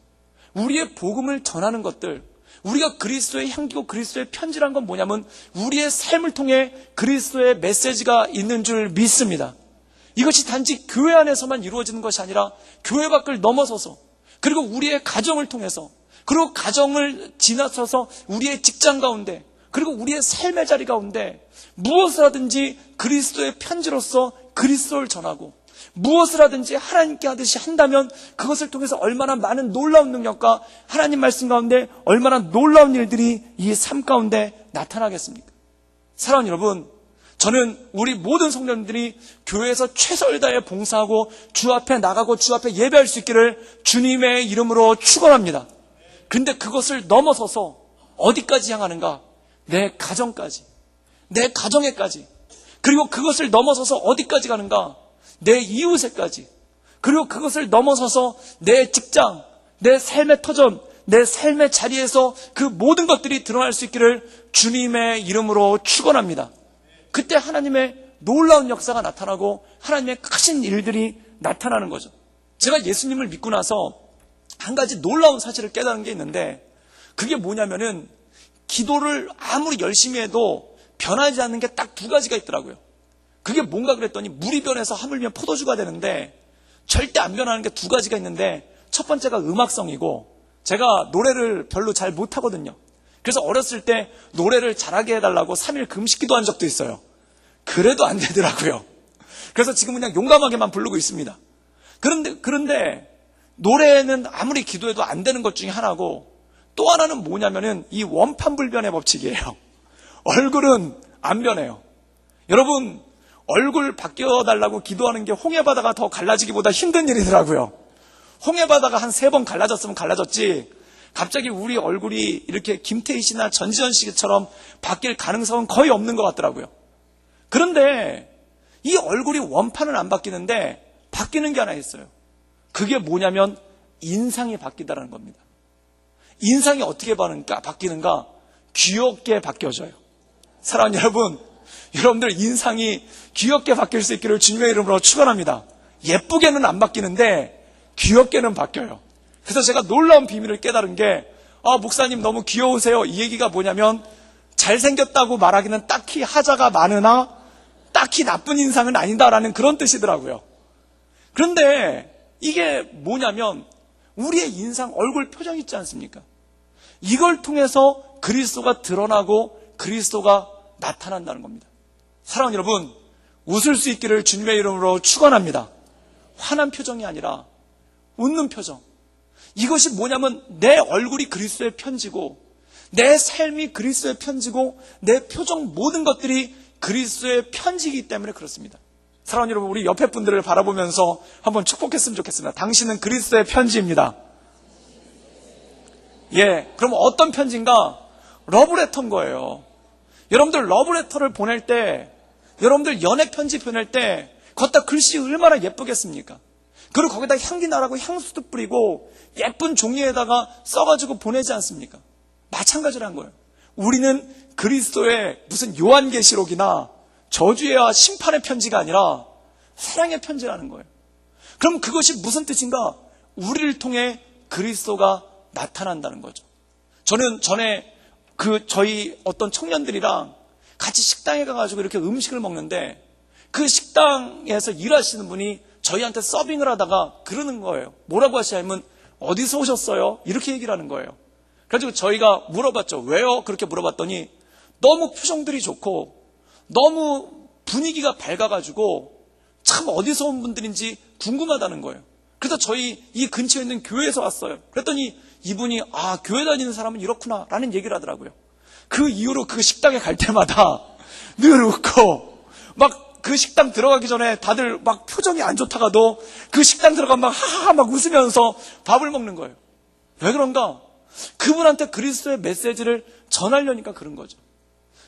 Speaker 1: 우리의 복음을 전하는 것들, 우리가 그리스도의 향기고 그리스도의 편지란 건 뭐냐면 우리의 삶을 통해 그리스도의 메시지가 있는 줄 믿습니다. 이것이 단지 교회 안에서만 이루어지는 것이 아니라 교회 밖을 넘어서서, 그리고 우리의 가정을 통해서, 그리고 가정을 지나쳐서 우리의 직장 가운데, 그리고 우리의 삶의 자리 가운데 무엇을 하든지 그리스도의 편지로서 그리스도를 전하고, 무엇을 하든지 하나님께 하듯이 한다면 그것을 통해서 얼마나 많은 놀라운 능력과 하나님 말씀 가운데 얼마나 놀라운 일들이 이 삶 가운데 나타나겠습니까? 사랑하는 여러분, 저는 우리 모든 성도님들이 교회에서 최선을 다해 봉사하고 주 앞에 나가고 주 앞에 예배할 수 있기를 주님의 이름으로 축원합니다. 근데 그것을 넘어서서 어디까지 향하는가? 내 가정까지, 내 가정에까지, 그리고 그것을 넘어서서 어디까지 가는가? 내 이웃에까지, 그리고 그것을 넘어서서 내 직장, 내 삶의 터전, 내 삶의 자리에서 그 모든 것들이 드러날 수 있기를 주님의 이름으로 축원합니다. 그때 하나님의 놀라운 역사가 나타나고 하나님의 크신 일들이 나타나는 거죠. 제가 예수님을 믿고 나서 한 가지 놀라운 사실을 깨달은 게 있는데, 그게 뭐냐면은 기도를 아무리 열심히 해도 변하지 않는 게 딱 두 가지가 있더라고요. 그게 뭔가 그랬더니 물이 변해서 하물며 포도주가 되는데 절대 안 변하는 게 두 가지가 있는데, 첫 번째가 음악성이고, 제가 노래를 별로 잘 못하거든요. 그래서 어렸을 때 노래를 잘하게 해달라고 3일 금식기도 한 적도 있어요. 그래도 안 되더라고요. 그래서 지금 그냥 용감하게만 부르고 있습니다. 그런데 노래는 아무리 기도해도 안 되는 것 중에 하나고, 또 하나는 뭐냐면은 이 원판불변의 법칙이에요. 얼굴은 안 변해요. 여러분, 얼굴 바뀌어달라고 기도하는 게 홍해바다가 더 갈라지기보다 힘든 일이더라고요. 홍해바다가 한 3번 갈라졌으면 갈라졌지, 갑자기 우리 얼굴이 이렇게 김태희 씨나 전지현 씨처럼 바뀔 가능성은 거의 없는 것 같더라고요. 그런데 이 얼굴이 원판은 안 바뀌는데 바뀌는 게 하나 있어요. 그게 뭐냐면 인상이 바뀌다라는 겁니다. 인상이 어떻게 바뀌는가? 귀엽게 바뀌어져요. 사랑하는 여러분, 여러분들 인상이 귀엽게 바뀔 수 있기를 주님의 이름으로 축원합니다. 예쁘게는 안 바뀌는데 귀엽게는 바뀌어요. 그래서 제가 놀라운 비밀을 깨달은 게, 목사님 너무 귀여우세요, 이 얘기가 뭐냐면 잘생겼다고 말하기는 딱히 하자가 많으나 딱히 나쁜 인상은 아니다라는 그런 뜻이더라고요. 그런데 이게 뭐냐면 우리의 인상, 얼굴 표정 있지 않습니까? 이걸 통해서 그리스도가 드러나고 그리스도가 나타난다는 겁니다. 사랑하는 여러분, 웃을 수 있기를 주님의 이름으로 축원합니다. 화난 표정이 아니라 웃는 표정. 이것이 뭐냐면 내 얼굴이 그리스도의 편지고, 내 삶이 그리스도의 편지고, 내 표정 모든 것들이 그리스도의 편지이기 때문에 그렇습니다. 사랑하는 여러분, 우리 옆에 분들을 바라보면서 한번 축복했으면 좋겠습니다. 당신은 그리스도의 편지입니다. 그럼 어떤 편지인가? 러브레터인 거예요. 여러분들 러브레터를 보낼 때, 여러분들 연애 편지 보낼 때 걷다 글씨 얼마나 예쁘겠습니까? 그리고 거기다 향기 나라고 향수도 뿌리고 예쁜 종이에다가 써가지고 보내지 않습니까? 마찬가지란 거예요. 우리는 그리스도의 무슨 요한계시록이나 저주와 심판의 편지가 아니라 사랑의 편지라는 거예요. 그럼 그것이 무슨 뜻인가? 우리를 통해 그리스도가 나타난다는 거죠. 저는 전에 저희 어떤 청년들이랑 같이 식당에 가가지고 이렇게 음식을 먹는데, 그 식당에서 일하시는 분이 저희한테 서빙을 하다가 그러는 거예요. 뭐라고 하시냐면, 어디서 오셨어요? 이렇게 얘기를 하는 거예요. 그래가지고 저희가 물어봤죠. 왜요? 그렇게 물어봤더니 너무 표정들이 좋고 너무 분위기가 밝아가지고 참 어디서 온 분들인지 궁금하다는 거예요. 그래서 저희 이 근처에 있는 교회에서 왔어요. 그랬더니 이분이 교회 다니는 사람은 이렇구나 라는 얘기를 하더라고요. 그 이후로 그 식당에 갈 때마다 늘 웃고, 막 그 식당 들어가기 전에 다들 막 표정이 안 좋다가도 그 식당 들어가면 막 하하하 막 웃으면서 밥을 먹는 거예요. 왜 그런가? 그분한테 그리스도의 메시지를 전하려니까 그런 거죠.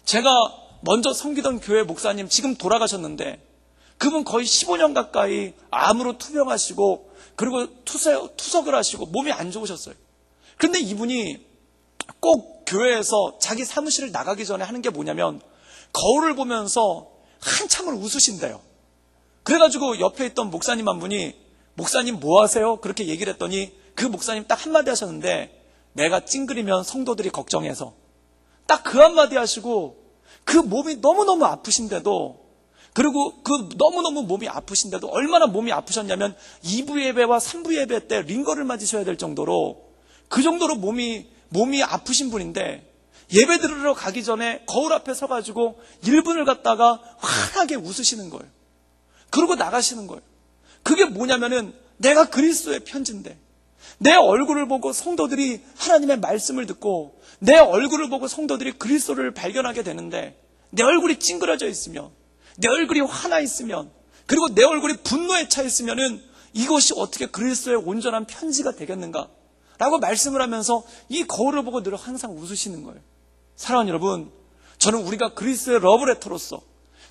Speaker 1: 제가 먼저 섬기던 교회 목사님 지금 돌아가셨는데, 그분 거의 15년 가까이 암으로 투병하시고, 그리고 투석을 하시고 몸이 안 좋으셨어요. 그런데 이분이 꼭 교회에서 자기 사무실을 나가기 전에 하는 게 뭐냐면 거울을 보면서 한참을 웃으신대요. 그래가지고 옆에 있던 목사님 한 분이, 목사님 뭐 하세요? 그렇게 얘기를 했더니 그 목사님 딱 한마디 하셨는데, 내가 찡그리면 성도들이 걱정해서 딱 그 한마디 하시고 그 몸이 너무너무 아프신데도 그리고 그 너무너무 몸이 아프신데도 얼마나 몸이 아프셨냐면 2부 예배와 3부 예배 때 링거를 맞으셔야 될 정도로 그 정도로 몸이 아프신 분인데 예배 드리러 가기 전에 거울 앞에 서가지고 1분을 갖다가 환하게 웃으시는 거예요. 그러고 나가시는 거예요. 그게 뭐냐면은 내가 그리스도의 편지인데 내 얼굴을 보고 성도들이 하나님의 말씀을 듣고 내 얼굴을 보고 성도들이 그리스도를 발견하게 되는데 내 얼굴이 찡그러져 있으면 내 얼굴이 화나 있으면 그리고 내 얼굴이 분노에 차 있으면은 이것이 어떻게 그리스도의 온전한 편지가 되겠는가 라고 말씀을 하면서 이 거울을 보고 늘 항상 웃으시는 거예요. 사랑하는 여러분, 저는 우리가 그리스도의 러브레터로서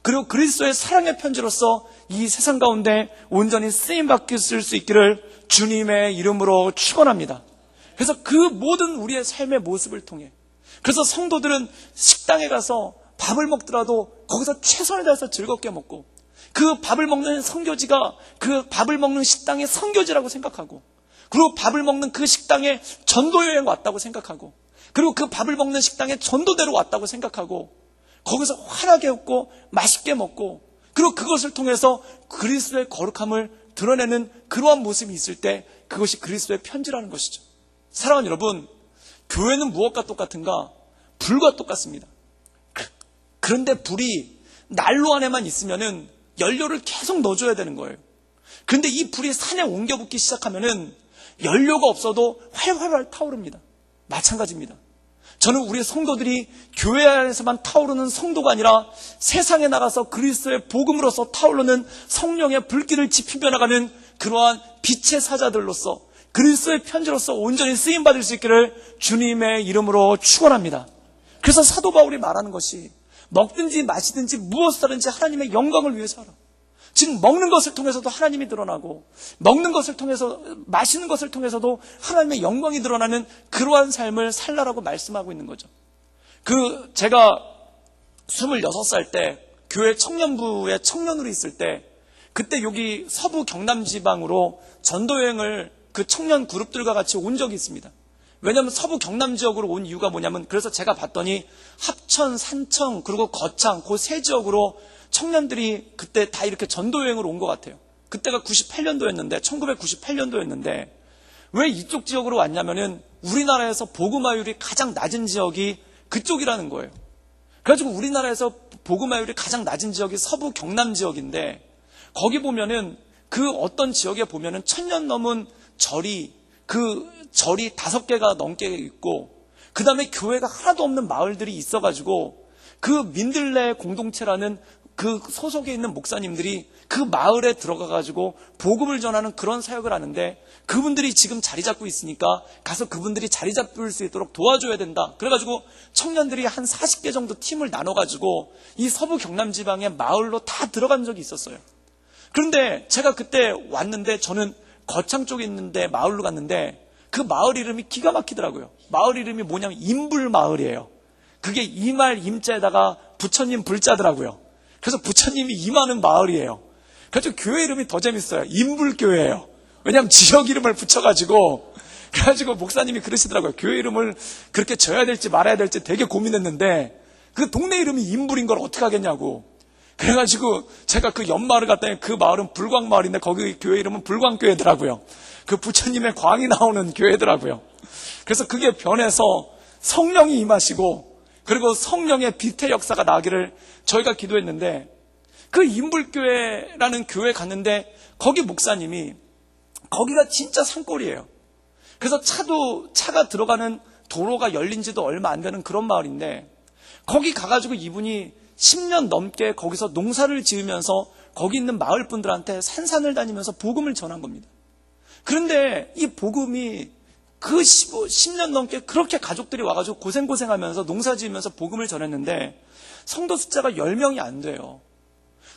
Speaker 1: 그리고 그리스도의 사랑의 편지로서 이 세상 가운데 온전히 쓰임받을 수 있기를 주님의 이름으로 축원합니다. 그래서 그 모든 우리의 삶의 모습을 통해 그래서 성도들은 식당에 가서 밥을 먹더라도 거기서 최선을 다해서 즐겁게 먹고 그 밥을 먹는 선교지가 그 밥을 먹는 식당의 선교지라고 생각하고 그리고 밥을 먹는 그 식당에 전도여행 왔다고 생각하고 그리고 그 밥을 먹는 식당에 전도대로 왔다고 생각하고 거기서 환하게 웃고 맛있게 먹고 그리고 그것을 통해서 그리스도의 거룩함을 드러내는 그러한 모습이 있을 때 그것이 그리스도의 편지라는 것이죠. 사랑하는 여러분, 교회는 무엇과 똑같은가? 불과 똑같습니다. 그런데 불이 난로 안에만 있으면은 연료를 계속 넣어줘야 되는 거예요. 그런데 이 불이 산에 옮겨 붙기 시작하면은 연료가 없어도 활활활 타오릅니다. 마찬가지입니다. 저는 우리 성도들이 교회 안에서만 타오르는 성도가 아니라 세상에 나가서 그리스도의 복음으로서 타오르는 성령의 불길을 지피며 나가는 그러한 빛의 사자들로서 그리스도의 편지로서 온전히 쓰임받을 수 있기를 주님의 이름으로 축원합니다. 그래서 사도 바울이 말하는 것이 먹든지 마시든지 무엇을 하든지 하나님의 영광을 위해서 하라. 즉 먹는 것을 통해서도 하나님이 드러나고 먹는 것을 통해서 마시는 것을 통해서도 하나님의 영광이 드러나는 그러한 삶을 살라라고 말씀하고 있는 거죠. 제가 26살 때 교회 청년부에 청년으로 있을 때 그때 여기 서부 경남 지방으로 전도여행을 그 청년 그룹들과 같이 온 적이 있습니다. 왜냐하면 서부 경남 지역으로 온 이유가 뭐냐면 그래서 제가 봤더니 합천, 산청 그리고 거창 그 세 지역으로 청년들이 그때 다 이렇게 전도여행으로 온 것 같아요. 그때가 98년도였는데 1998년도였는데 왜 이쪽 지역으로 왔냐면은 우리나라에서 복음화율이 가장 낮은 지역이 그쪽이라는 거예요. 그래가지고 우리나라에서 복음화율이 가장 낮은 지역이 서부 경남 지역인데 거기 보면은 그 어떤 지역에 보면은 1000년 넘은 절이 그 절이 5개가 넘게 있고 그 다음에 교회가 하나도 없는 마을들이 있어가지고 그 민들레 공동체라는 그 소속에 있는 목사님들이 그 마을에 들어가가지고 복음을 전하는 그런 사역을 하는데 그분들이 지금 자리 잡고 있으니까 가서 그분들이 자리 잡을 수 있도록 도와줘야 된다. 그래가지고 청년들이 한 40개 정도 팀을 나눠가지고 이 서부 경남 지방의 마을로 다 들어간 적이 있었어요. 그런데 제가 그때 왔는데 저는 거창 쪽에 있는데 마을로 갔는데 그 마을 이름이 기가 막히더라고요. 마을 이름이 뭐냐면 임불마을이에요. 그게 임할 임자에다가 부처님 불자더라고요. 그래서 부처님이 임하는 마을이에요. 그래서 교회 이름이 더 재밌어요. 임불교회예요. 왜냐하면 지역 이름을 붙여가지고 그래가지고 목사님이 그러시더라고요. 교회 이름을 그렇게 져야 될지 말아야 될지 되게 고민했는데 그 동네 이름이 임불인 걸 어떻게 하겠냐고. 그래가지고 제가 그 옆마을을 갔더니 그 마을은 불광마을인데 거기 교회 이름은 불광교회더라고요. 그 부처님의 광이 나오는 교회더라고요. 그래서 그게 변해서 성령이 임하시고 그리고 성령의 빛의 역사가 나기를 저희가 기도했는데 그 임불교회라는 교회 갔는데 거기 목사님이 거기가 진짜 산골이에요. 그래서 차가 들어가는 도로가 열린 지도 얼마 안 되는 그런 마을인데 거기 가가지고 이분이 10년 넘게 거기서 농사를 지으면서 거기 있는 마을 분들한테 산산을 다니면서 복음을 전한 겁니다. 그런데 이 복음이 그 10년 넘게 그렇게 가족들이 와가지고 고생하면서 농사 지으면서 복음을 전했는데 성도 숫자가 10명이 안 돼요.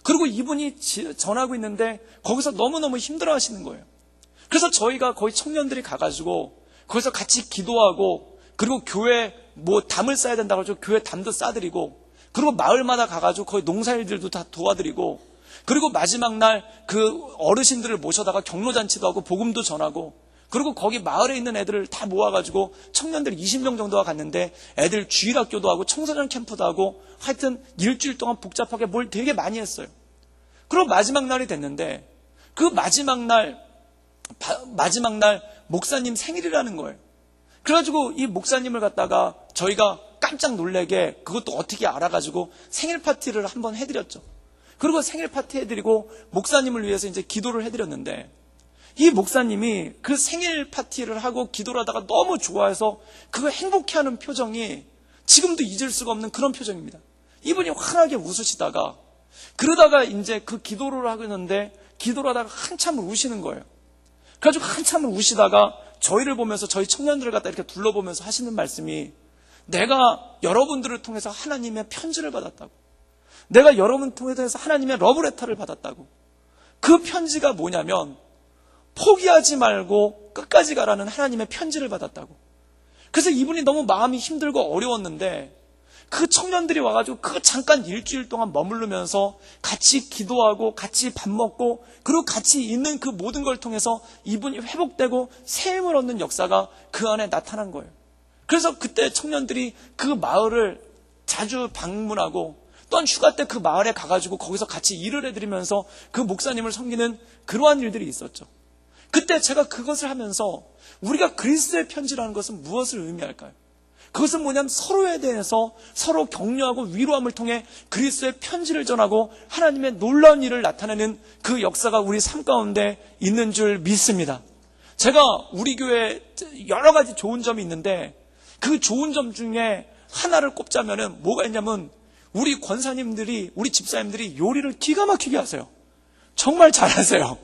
Speaker 1: 그리고 이분이 전하고 있는데 거기서 너무너무 힘들어 하시는 거예요. 그래서 저희가 거의 청년들이 가가지고 거기서 같이 기도하고 그리고 교회 담을 싸야 된다고 해서 교회 담도 싸드리고 그리고 마을마다 가가지고 거의 농사일들도 다 도와드리고 그리고 마지막 날 그 어르신들을 모셔다가 경로잔치도 하고 복음도 전하고 그리고 거기 마을에 있는 애들을 다 모아가지고 청년들 20명 정도가 갔는데 애들 주일학교도 하고 청소년 캠프도 하고 하여튼 일주일 동안 복잡하게 뭘 되게 많이 했어요. 그리고 마지막 날이 됐는데 그 마지막 날 목사님 생일이라는 거예요. 그래가지고 이 목사님을 갖다가 저희가 깜짝 놀래게 그것도 어떻게 알아가지고 생일 파티를 한번 해드렸죠. 그리고 생일 파티 해드리고 목사님을 위해서 이제 기도를 해드렸는데 이 목사님이 그 생일 파티를 하고 기도를 하다가 너무 좋아해서 그거 행복해하는 표정이 지금도 잊을 수가 없는 그런 표정입니다. 이분이 환하게 웃으시다가 그러다가 이제 그 기도를 하고 있는데 기도를 하다가 한참을 우시는 거예요. 그래가지고 한참을 우시다가 저희를 보면서 저희 청년들을 갖다 이렇게 둘러보면서 하시는 말씀이 내가 여러분들을 통해서 하나님의 편지를 받았다고. 내가 여러분을 통해서 하나님의 러브레터를 받았다고. 그 편지가 뭐냐면 포기하지 말고 끝까지 가라는 하나님의 편지를 받았다고. 그래서 이분이 너무 마음이 힘들고 어려웠는데 그 청년들이 와가지고 그 잠깐 일주일 동안 머무르면서 같이 기도하고 같이 밥 먹고 그리고 같이 있는 그 모든 걸 통해서 이분이 회복되고 새 힘을 얻는 역사가 그 안에 나타난 거예요. 그래서 그때 청년들이 그 마을을 자주 방문하고 또한 휴가 때 그 마을에 가가지고 거기서 같이 일을 해드리면서 그 목사님을 섬기는 그러한 일들이 있었죠. 그때 제가 그것을 하면서 우리가 그리스도의 편지라는 것은 무엇을 의미할까요? 그것은 뭐냐면 서로에 대해서 서로 격려하고 위로함을 통해 그리스도의 편지를 전하고 하나님의 놀라운 일을 나타내는 그 역사가 우리 삶 가운데 있는 줄 믿습니다. 제가 우리 교회에 여러 가지 좋은 점이 있는데 그 좋은 점 중에 하나를 꼽자면은 뭐가 있냐면 우리 권사님들이, 우리 집사님들이 요리를 기가 막히게 하세요. 정말 잘하세요.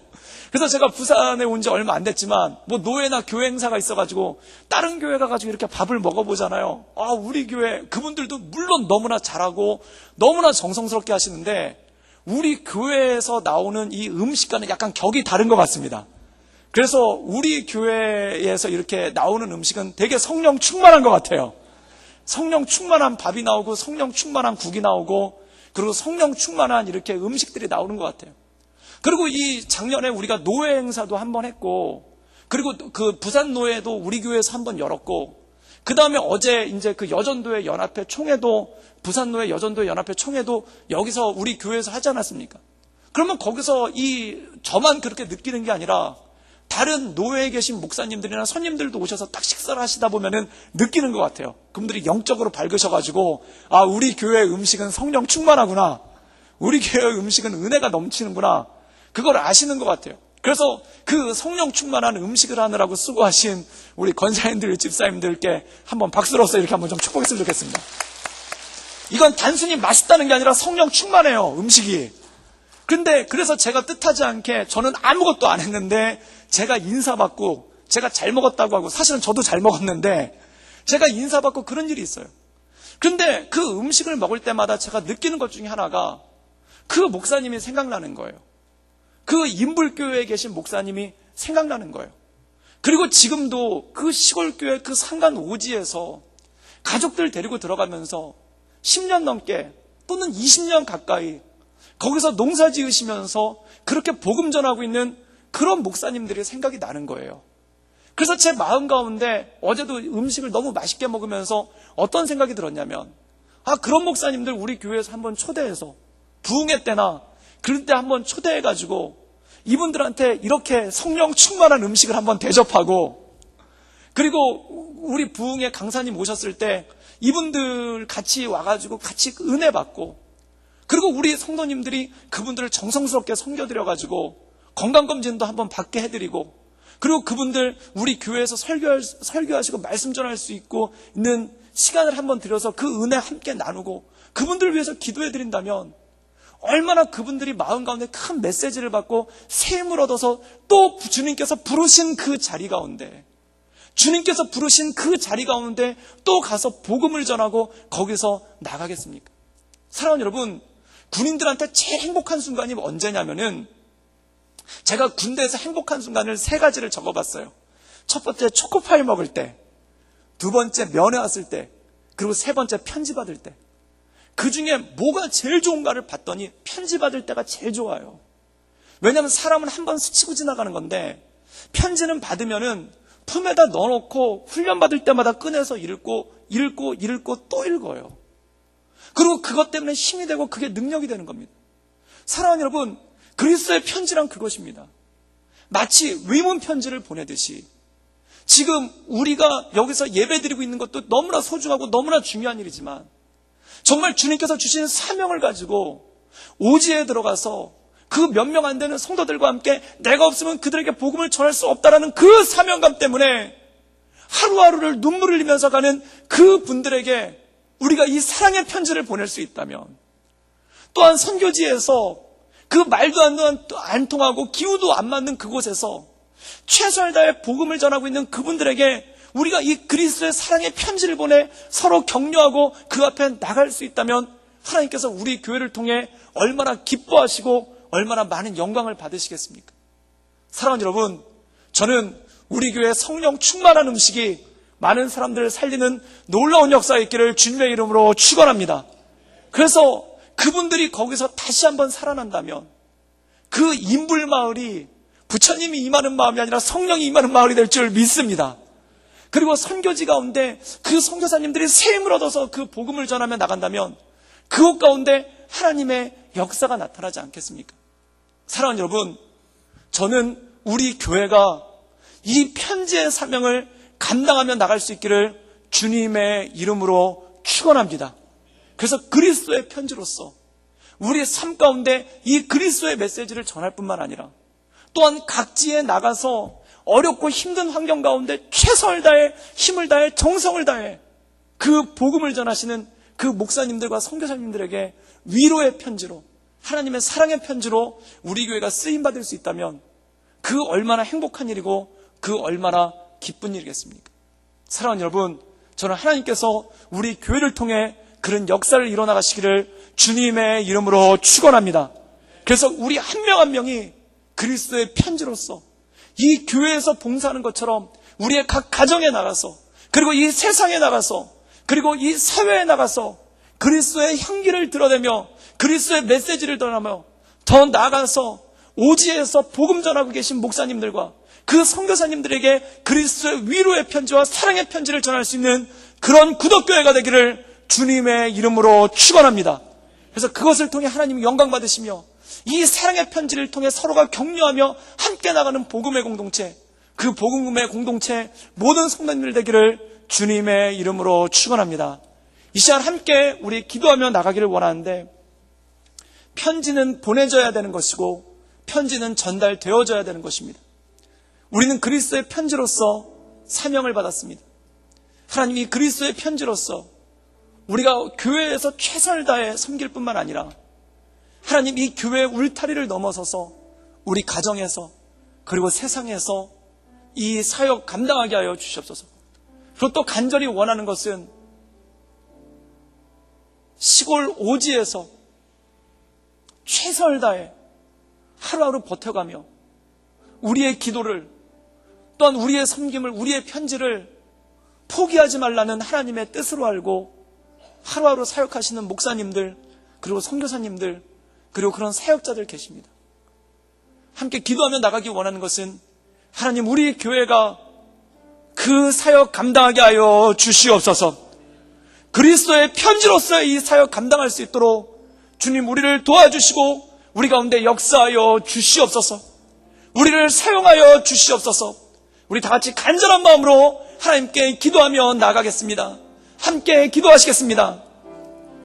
Speaker 1: 그래서 제가 부산에 온 지 얼마 안 됐지만 뭐 노회나 교회 행사가 있어가지고 다른 교회 가가지고 이렇게 밥을 먹어보잖아요. 우리 교회 그분들도 물론 너무나 잘하고 너무나 정성스럽게 하시는데 우리 교회에서 나오는 이 음식과는 약간 격이 다른 것 같습니다. 그래서 우리 교회에서 이렇게 나오는 음식은 되게 성령 충만한 것 같아요. 성령 충만한 밥이 나오고 성령 충만한 국이 나오고 그리고 성령 충만한 이렇게 음식들이 나오는 것 같아요. 그리고 이 작년에 우리가 노회 행사도 한번 했고 그리고 그 부산 노회도 우리 교회에서 한번 열었고 그 다음에 어제 이제 그 여전도회 연합회 총회도 부산 노회 여전도회 연합회 총회도 여기서 우리 교회에서 하지 않았습니까? 그러면 거기서 저만 그렇게 느끼는 게 아니라 다른 노회에 계신 목사님들이나 선임들도 오셔서 딱 식사를 하시다 보면은 느끼는 것 같아요. 그분들이 영적으로 밝으셔가지고 우리 교회 음식은 성령 충만하구나. 우리 교회 음식은 은혜가 넘치는구나. 그걸 아시는 것 같아요. 그래서 그 성령 충만한 음식을 하느라고 수고하신 우리 권사님들, 집사님들께 한번 박수로서 이렇게 한번 좀 축복했으면 좋겠습니다. 이건 단순히 맛있다는 게 아니라 성령 충만해요, 음식이. 근데 그래서 제가 뜻하지 않게 저는 아무것도 안 했는데 제가 인사받고 제가 잘 먹었다고 하고 사실은 저도 잘 먹었는데 제가 인사받고 그런 일이 있어요. 근데 그 음식을 먹을 때마다 제가 느끼는 것 중에 하나가 그 목사님이 생각나는 거예요. 그 인불교회에 계신 목사님이 생각나는 거예요. 그리고 지금도 그 시골교회 그 상간 오지에서 가족들 데리고 들어가면서 10년 넘게 또는 20년 가까이 거기서 농사 지으시면서 그렇게 복음 전하고 있는 그런 목사님들이 생각이 나는 거예요. 그래서 제 마음 가운데 어제도 음식을 너무 맛있게 먹으면서 어떤 생각이 들었냐면 그런 목사님들 우리 교회에서 한번 초대해서 부흥회 때나 그럴 때 한번 초대해가지고 이분들한테 이렇게 성령 충만한 음식을 한번 대접하고 그리고 우리 부흥회 강사님 오셨을 때 이분들 같이 와가지고 같이 은혜 받고 그리고 우리 성도님들이 그분들을 정성스럽게 섬겨드려가지고 건강검진도 한번 받게 해드리고 그리고 그분들 우리 교회에서 설교하시고 말씀 전할 수 있는 시간을 한번 들여서 그 은혜 함께 나누고 그분들을 위해서 기도해드린다면 얼마나 그분들이 마음 가운데 큰 메시지를 받고 새 힘을 얻어서 또 주님께서 부르신 그 자리 가운데 주님께서 부르신 그 자리 가운데 또 가서 복음을 전하고 거기서 나가겠습니까? 사랑하는 여러분, 군인들한테 제일 행복한 순간이 언제냐면은 제가 군대에서 행복한 순간을 3가지를 적어봤어요. 첫 번째 초코파이 먹을 때, 두 번째 면회 왔을 때, 그리고 세 번째 편지 받을 때. 그 중에 뭐가 제일 좋은가를 봤더니 편지 받을 때가 제일 좋아요. 왜냐하면 사람은 한 번 스치고 지나가는 건데 편지는 받으면은 품에다 넣어놓고 훈련받을 때마다 꺼내서 읽고 또 읽어요. 그리고 그것 때문에 힘이 되고 그게 능력이 되는 겁니다. 사랑하는 여러분, 그리스도의 편지란 그것입니다. 마치 위문 편지를 보내듯이 지금 우리가 여기서 예배드리고 있는 것도 너무나 소중하고 너무나 중요한 일이지만 정말 주님께서 주신 사명을 가지고 오지에 들어가서 그 몇 명 안 되는 성도들과 함께 내가 없으면 그들에게 복음을 전할 수 없다라는 그 사명감 때문에 하루하루를 눈물을 흘리면서 가는 그 분들에게 우리가 이 사랑의 편지를 보낼 수 있다면, 또한 선교지에서 그 말도 안 통하고 기후도 안 맞는 그곳에서 최선을 다해 복음을 전하고 있는 그분들에게 우리가 이 그리스도의 사랑의 편지를 보내 서로 격려하고 그 앞에 나갈 수 있다면 하나님께서 우리 교회를 통해 얼마나 기뻐하시고 얼마나 많은 영광을 받으시겠습니까? 사랑하는 여러분, 저는 우리 교회 성령 충만한 음식이 많은 사람들을 살리는 놀라운 역사가 있기를 주님의 이름으로 축원합니다. 그래서 그분들이 거기서 다시 한번 살아난다면 그 인불마을이 부처님이 임하는 마음이 아니라 성령이 임하는 마을이 될 줄 믿습니다. 그리고 선교지 가운데 그 선교사님들이 새 힘을 얻어서 그 복음을 전하며 나간다면 그곳 가운데 하나님의 역사가 나타나지 않겠습니까? 사랑하는 여러분, 저는 우리 교회가 이 편지의 사명을 감당하며 나갈 수 있기를 주님의 이름으로 축원합니다. 그래서 그리스도의 편지로서 우리의 삶 가운데 이 그리스도의 메시지를 전할 뿐만 아니라 또한 각지에 나가서 어렵고 힘든 환경 가운데 최선을 다해 힘을 다해 정성을 다해 그 복음을 전하시는 그 목사님들과 선교사님들에게 위로의 편지로, 하나님의 사랑의 편지로 우리 교회가 쓰임받을 수 있다면 그 얼마나 행복한 일이고 그 얼마나 기쁜 일이겠습니까? 사랑하는 여러분, 저는 하나님께서 우리 교회를 통해 그런 역사를 이뤄나가시기를 주님의 이름으로 축원합니다. 그래서 우리 한 명 한 명이 그리스도의 편지로서 이 교회에서 봉사하는 것처럼 우리의 각 가정에 나가서, 그리고 이 세상에 나가서, 그리고 이 사회에 나가서 그리스도의 향기를 드러내며 그리스도의 메시지를 전하며 더 나아가서 오지에서 복음 전하고 계신 목사님들과 그 선교사님들에게 그리스도의 위로의 편지와 사랑의 편지를 전할 수 있는 그런 구덕교회가 되기를 주님의 이름으로 축원합니다. 그래서 그것을 통해 하나님이 영광 받으시며 이 사랑의 편지를 통해 서로가 격려하며 함께 나가는 복음의 공동체, 그 복음의 공동체 모든 성도님들 되기를 주님의 이름으로 축원합니다. 이 시간 함께 우리 기도하며 나가기를 원하는데, 편지는 보내져야 되는 것이고 편지는 전달되어져야 되는 것입니다. 우리는 그리스도의 편지로서 사명을 받았습니다. 하나님이 그리스도의 편지로서 우리가 교회에서 최선을 다해 섬길 뿐만 아니라 하나님 이 교회의 울타리를 넘어서서 우리 가정에서 그리고 세상에서 이 사역 감당하게 하여 주시옵소서. 그리고 또 간절히 원하는 것은 시골 오지에서 최선을 다해 하루하루 버텨가며 우리의 기도를, 또한 우리의 섬김을, 우리의 편지를 포기하지 말라는 하나님의 뜻으로 알고 하루하루 사역하시는 목사님들, 그리고 선교사님들, 그리고 그런 사역자들 계십니다. 함께 기도하며 나가기 원하는 것은 하나님 우리 교회가 그 사역 감당하게 하여 주시옵소서. 그리스도의 편지로서의 이 사역 감당할 수 있도록 주님 우리를 도와주시고 우리 가운데 역사하여 주시옵소서. 우리를 사용하여 주시옵소서. 우리 다 같이 간절한 마음으로 하나님께 기도하며 나가겠습니다. 함께 기도하시겠습니다.